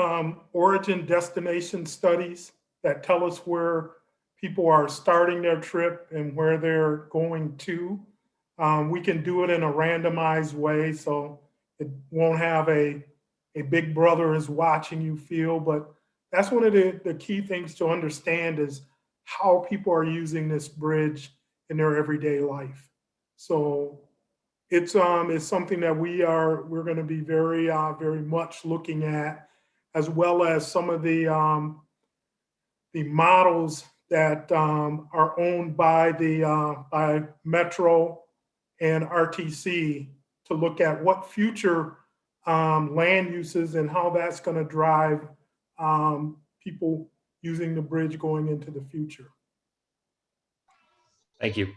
origin destination studies that tell us where people are starting their trip and where they're going to. We can do it in a randomized way, so it won't have a big brother is watching you feel, but that's one of the key things to understand is how people are using this bridge in their everyday life. So it's something that we're going to be very much looking at, as well as some of the models that are owned by by Metro and RTC to look at what future land uses and how that's going to drive people using the bridge going into the future. Thank you.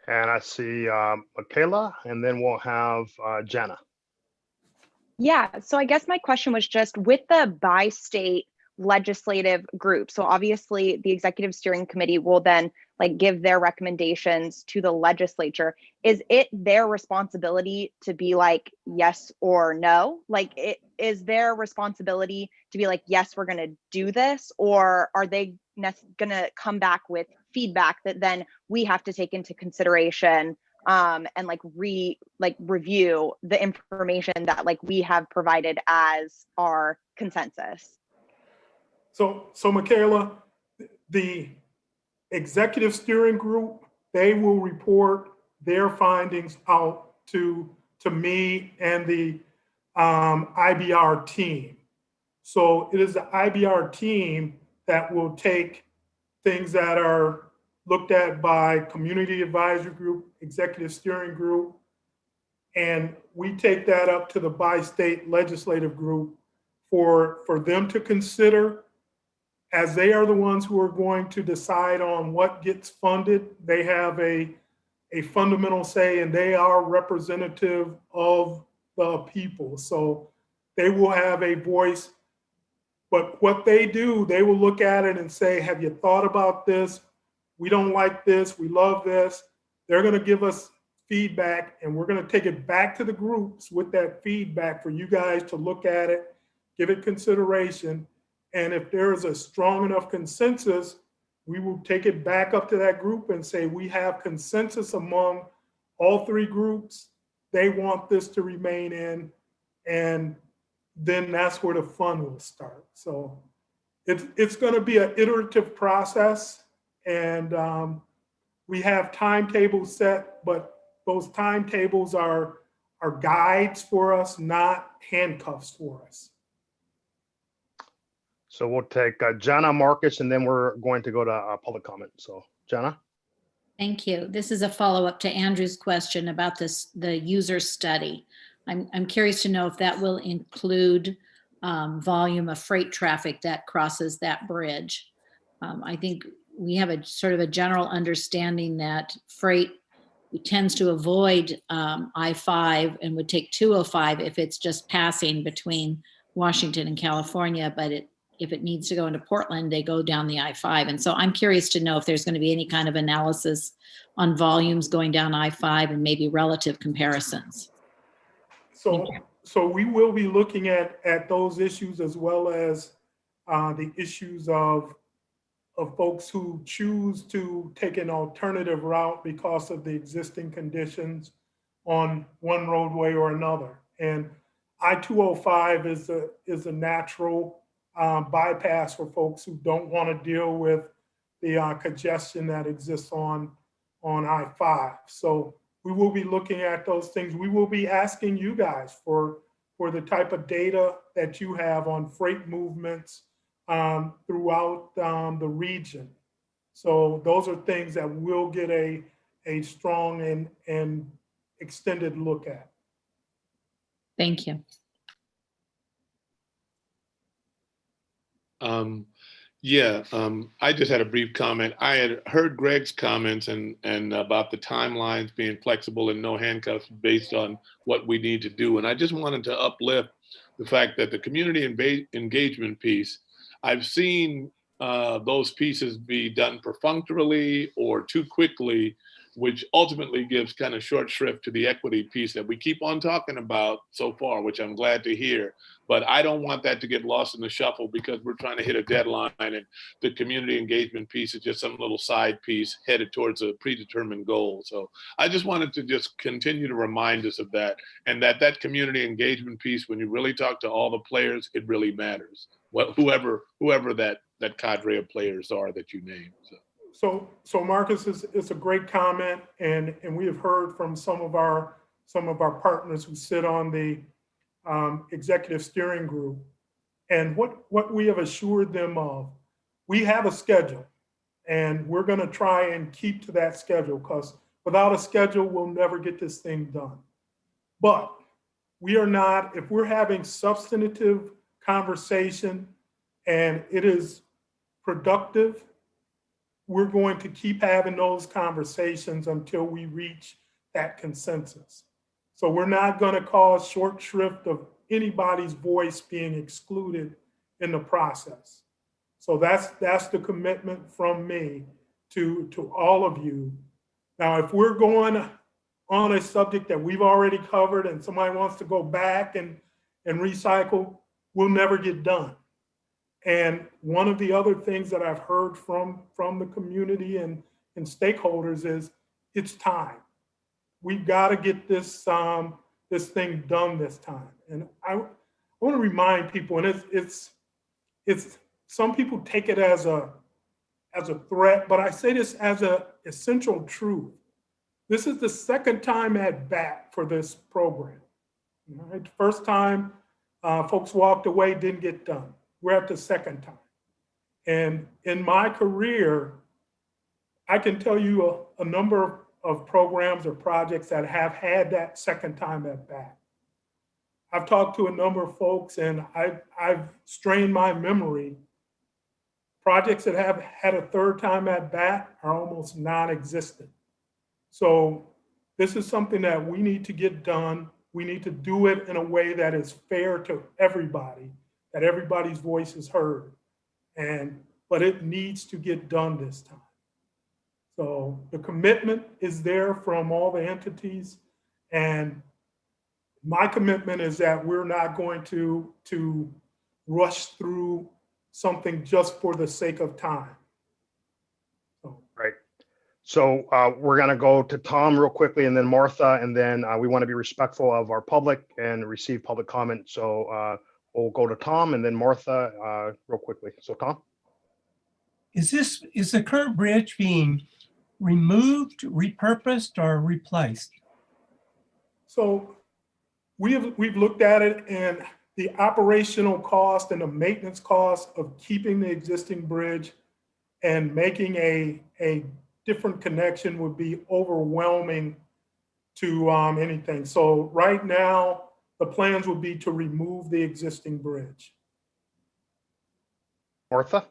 And I see Michaela, and then we'll have Jana. Yeah, so I guess my question was just with the bi-state legislative group. So obviously the executive steering committee will then give their recommendations to the legislature. Is it their responsibility to be yes or no? Is their responsibility to be yes, we're going to do this, or are they going to come back with feedback that then we have to take into consideration and review the information that we have provided as our consensus? So Michaela, the executive steering group, they will report their findings out to me and the IBR team. So it is the IBR team that will take things that are looked at by community advisory group, executive steering group, and we take that up to the bi-state legislative group for them to consider, as they are the ones who are going to decide on what gets funded. They have a fundamental say, and they are representative of the people. So they will have a voice, but what they do, they will look at it and say, have you thought about this? We don't like this, we love this. They're going to give us feedback, and we're going to take it back to the groups with that feedback for you guys to look at it, give it consideration. And if there is a strong enough consensus, we will take it back up to that group and say, we have consensus among all three groups. They want this to remain in, and then that's where the fun will start. So it's going to be an iterative process, and we have timetables set, but those timetables are guides for us, not handcuffs for us. So we'll take Jana, Marcus, and then we're going to go to public comment. So Jana. Thank you. This is a follow-up to Andrew's question about the user study. I'm curious to know if that will include volume of freight traffic that crosses that bridge. I think we have a sort of a general understanding that freight tends to avoid I-5 and would take 205 if it's just passing between Washington and California, but if it needs to go into Portland, they go down the I-5. And so I'm curious to know if there's going to be any kind of analysis on volumes going down I-5 and maybe relative comparisons. So we will be looking at those issues, as well as the issues of folks who choose to take an alternative route because of the existing conditions on one roadway or another. And I-205 is a natural bypass for folks who don't want to deal with the congestion that exists on I-5. So we will be looking at those things. We will be asking you guys for the type of data that you have on freight movements throughout the region. So those are things that we'll get a strong and extended look at. Thank you. I just had a brief comment. I had heard Greg's comments and about the timelines being flexible and no handcuffs based on what we need to do. And I just wanted to uplift the fact that the community engagement piece, I've seen those pieces be done perfunctorily or too quickly, which ultimately gives kind of short shrift to the equity piece that we keep on talking about so far, which I'm glad to hear. But I don't want that to get lost in the shuffle because we're trying to hit a deadline and the community engagement piece is just some little side piece headed towards a predetermined goal. So I just wanted to just continue to remind us of that, and that community engagement piece, when you really talk to all the players, it really matters. Whoever that cadre of players are that you name. So Marcus, it's a great comment, and we have heard from some of our partners who sit on the executive steering group, and what we have assured them of. We have a schedule, and we're going to try and keep to that schedule, because without a schedule, we'll never get this thing done. But we are not, if we're having substantive conversation and it is productive, we're going to keep having those conversations until we reach that consensus. So we're not going to cause short shrift of anybody's voice being excluded in the process. So that's the commitment from me to all of you. Now, if we're going on a subject that we've already covered and somebody wants to go back and recycle, we'll never get done. And one of the other things that I've heard from the community and stakeholders is it's time. We've got to get this this thing done this time. And I want to remind people, and it's some people take it as a threat, but I say this as an essential truth. This is the second time at bat for this program. Right? The first time folks walked away, didn't get done. We're at the second time. And in my career, I can tell you a number of programs or projects that have had that second time at bat. I've talked to a number of folks, and I've strained my memory. Projects that have had a third time at bat are almost non-existent. So this is something that we need to get done. We need to do it in a way that is fair to everybody, that everybody's voice is heard. But it needs to get done this time. So the commitment is there from all the entities. And my commitment is that we're not going to rush through something just for the sake of time. Right. So we're going to go to Tom real quickly and then Martha, and then we want to be respectful of our public and receive public comment. So we'll go to Tom and then Martha real quickly. So Tom? Is the current bridge being removed, repurposed, or replaced? So we've looked at it, and the operational cost and the maintenance cost of keeping the existing bridge and making a different connection would be overwhelming to anything. So right now, the plans would be to remove the existing bridge. Martha?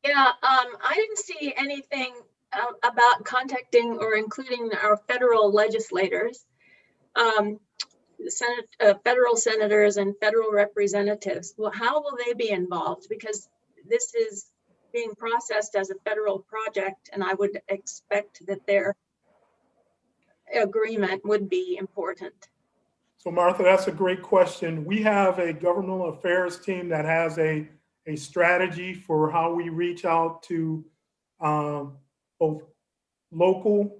Yeah, I didn't see anything about contacting or including our federal legislators, federal senators and federal representatives. Well, how will they be involved? Because this is being processed as a federal project, and I would expect that their agreement would be important. So Martha, that's a great question. We have a governmental affairs team that has a strategy for how we reach out to both local,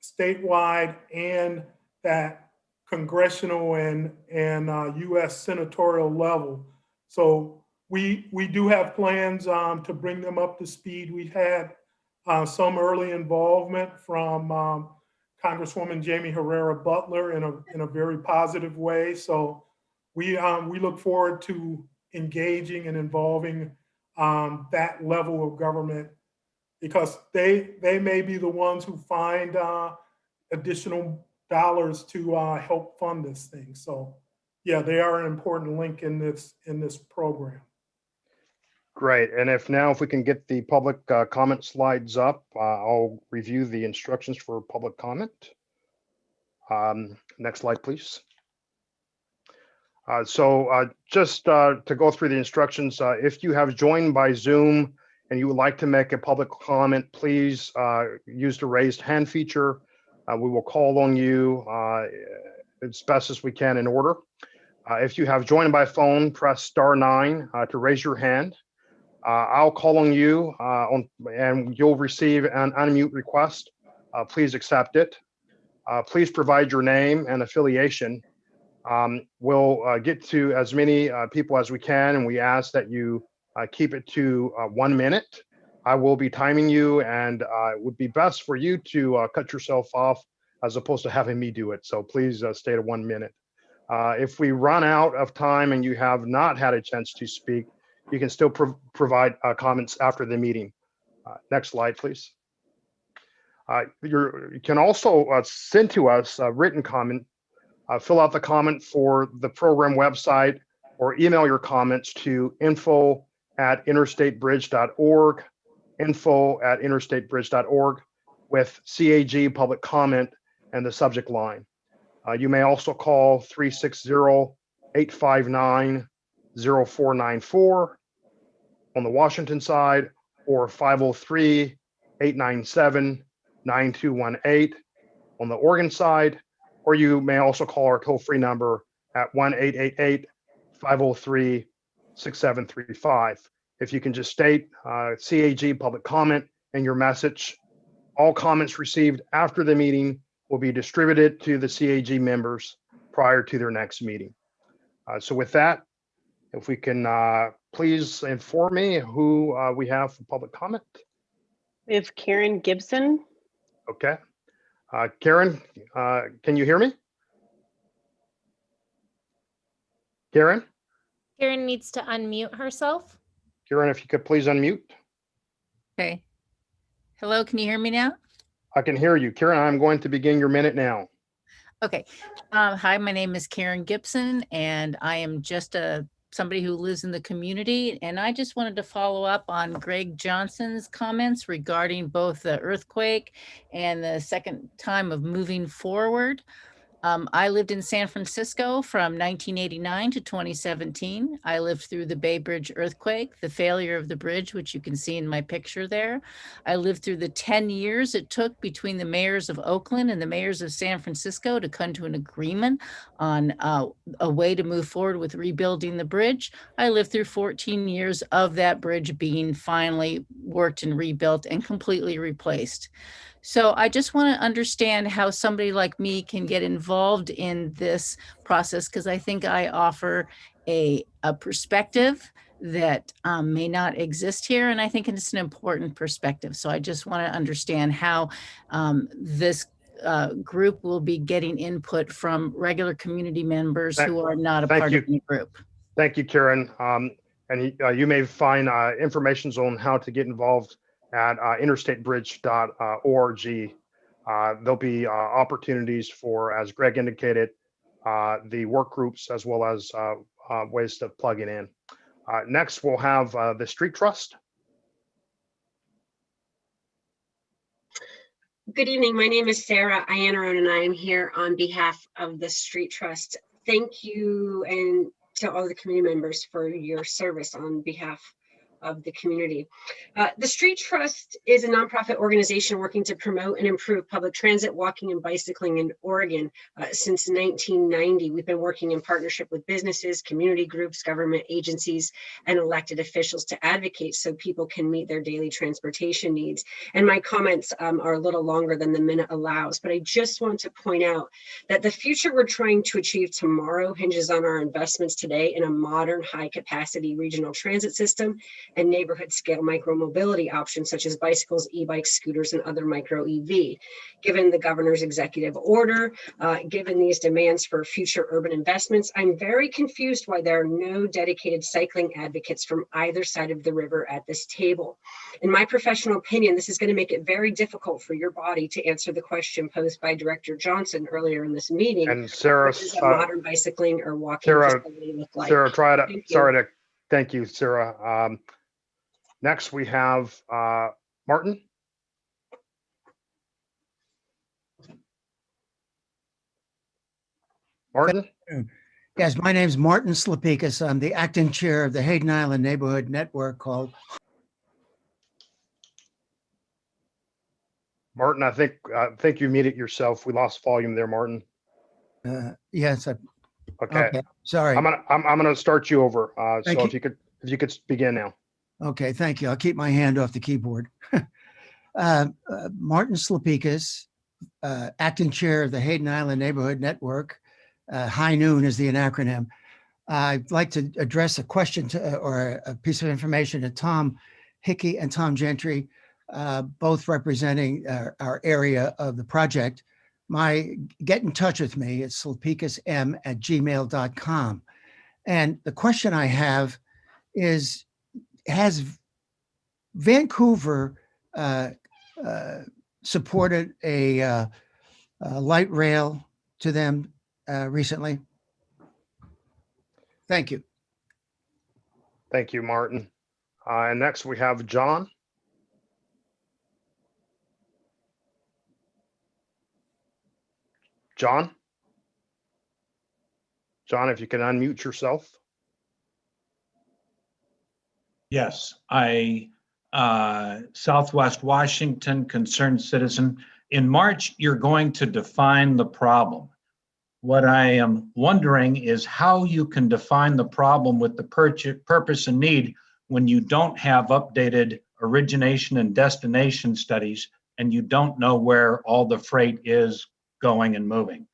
statewide, and that congressional and U.S. senatorial level. So we do have plans to bring them up to speed. We've had some early involvement from Congresswoman Jamie Herrera Butler in a very positive way. So we look forward to engaging and involving that level of government, because they may be the ones who find additional dollars to help fund this thing. So yeah, they are an important link in this program. Great. And if we can get the public comment slides up, I'll review the instructions for public comment. Next slide, please. Just to go through the instructions, if you have joined by Zoom and you would like to make a public comment, please use the raised hand feature. We will call on you as best as we can in order. If you have joined by phone, press *9 to raise your hand. I'll call on you and you'll receive an unmute request. Please accept it. Please provide your name and affiliation. We'll get to as many people as we can, and we ask that you keep it to 1 minute. I will be timing you, and it would be best for you to cut yourself off as opposed to having me do it. So please stay to 1 minute. If we run out of time and you have not had a chance to speak, you can still provide comments after the meeting. Next slide, please. You can also send to us a written comment. Fill out the comment for the program website or email your comments to info@interstatebridge.org, info@interstatebridge.org with CAG public comment and the subject line. You may also call 360-859-0494 on the Washington side, or 503-897-9218 on the Oregon side, or you may also call our toll-free number at 1-888-503-6735. If you can just state CAG public comment in your message, all comments received after the meeting will be distributed to the CAG members prior to their next meeting. So with that, if we can please inform me who we have for public comment. We have Karen Gibson. Okay. Karen, can you hear me? Karen? Karen needs to unmute herself. Karen, if you could please unmute. Okay. Hello, can you hear me now? I can hear you. Karen, I'm going to begin your minute now. Okay. Hi, my name is Karen Gibson, and I am just somebody who lives in the community. And I just wanted to follow up on Greg Johnson's comments regarding both the earthquake and the second time of moving forward. I lived in San Francisco from 1989 to 2017. I lived through the Bay Bridge earthquake, the failure of the bridge, which you can see in my picture there. I lived through the 10 years it took between the mayors of Oakland and the mayors of San Francisco to come to an agreement on a way to move forward with rebuilding the bridge. I lived through 14 years of that bridge being finally worked and rebuilt and completely replaced. So I just want to understand how somebody like me can get involved in this process, because I think I offer a perspective that may not exist here. And I think it's an important perspective. So I just want to understand how this group will be getting input from regular community members who are not a part of any group. Thank you, Karen. And you may find information on how to get involved at interstatebridge.org. There'll be opportunities for, as Greg indicated, the work groups as well as ways to plug it in. Next, we'll have the Street Trust. Good evening. My name is Sarah Iannarone, and I am here on behalf of the Street Trust. Thank you and to all the community members for your service on behalf of the community. The Street Trust is a nonprofit organization working to promote and improve public transit, walking, and bicycling in Oregon. Since 1990, we've been working in partnership with businesses, community groups, government agencies, and elected officials to advocate so people can meet their daily transportation needs. And my comments are a little longer than the minute allows, but I just want to point out that the future we're trying to achieve tomorrow hinges on our investments today in a modern, high-capacity regional transit system and neighborhood scale micro-mobility options such as bicycles, e-bikes, scooters, and other micro EV. Given the governor's executive order, given these demands for future urban investments, I'm very confused why there are no dedicated cycling advocates from either side of the river at this table. In my professional opinion, this is going to make it very difficult for your body to answer the question posed by Director Johnson earlier in this meeting. And Sarah, what does a modern bicycling or walking facility look like? Sarah, thank you, Sarah. Next, we have Martin. Martin? Yes, my name is Martin Slapikas. I'm the acting chair of the Hayden Island Neighborhood Network called. Martin, I think you muted yourself. We lost volume there, Martin. Yes. Okay. Sorry. I'm gonna start you over. So you. if you could begin now. Okay, thank you. I'll keep my hand off the keyboard. Martin Slapikas, acting chair of the Hayden Island Neighborhood Network. High Noon is the acronym. I'd like to address a question or a piece of information to Tom Hickey and Tom Gentry, both representing our area of the project. Get in touch with me. It's slapikasm@gmail.com. And the question I have is, has Vancouver supported a light rail to them recently? Thank you. Thank you, Martin. And next we have John. John, if you can unmute yourself. Yes, Southwest Washington, concerned citizen. In March, you're going to define the problem. What I am wondering is how you can define the problem with the purpose and need when you don't have updated origination and destination studies and you don't know where all the freight is going and moving.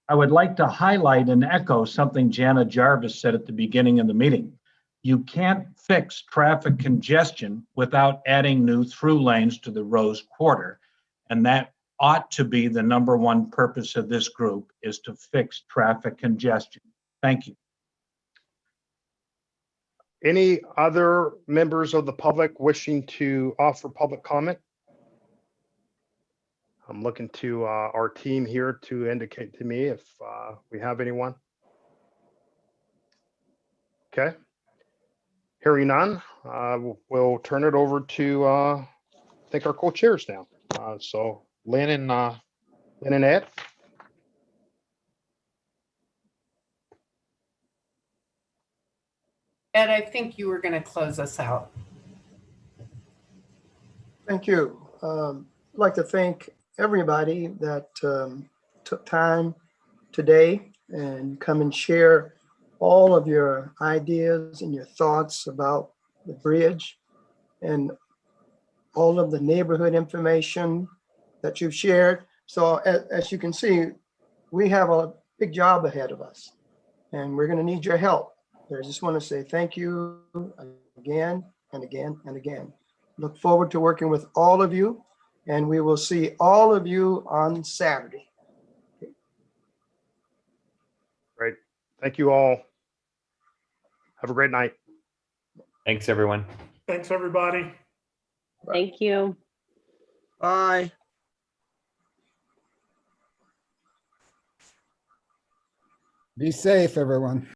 I would like to highlight and echo something Jana Jarvis said at the beginning of the meeting. You can't fix traffic congestion without adding new through lanes to the Rose Quarter. And that ought to be the #1 purpose of this group, is to fix traffic congestion. Thank you. Any other members of the public wishing to offer public comment? I'm looking to our team here to indicate to me if we have anyone. Okay. Hearing none, we'll turn it over to I think our co-chairs now. So Lynn and Ed. Ed, I think you were going to close us out. Thank you. I'd like to thank everybody that took time today and come and share all of your ideas and your thoughts about the bridge and all of the neighborhood information that you've shared. So as you can see, we have a big job ahead of us and we're going to need your help. I just want to say thank you again and again and again. Look forward to working with all of you, and we will see all of you on Saturday. Great. Thank you all. Have a great night. Thanks, everyone. Thanks, everybody. Thank you. Bye. Be safe, everyone.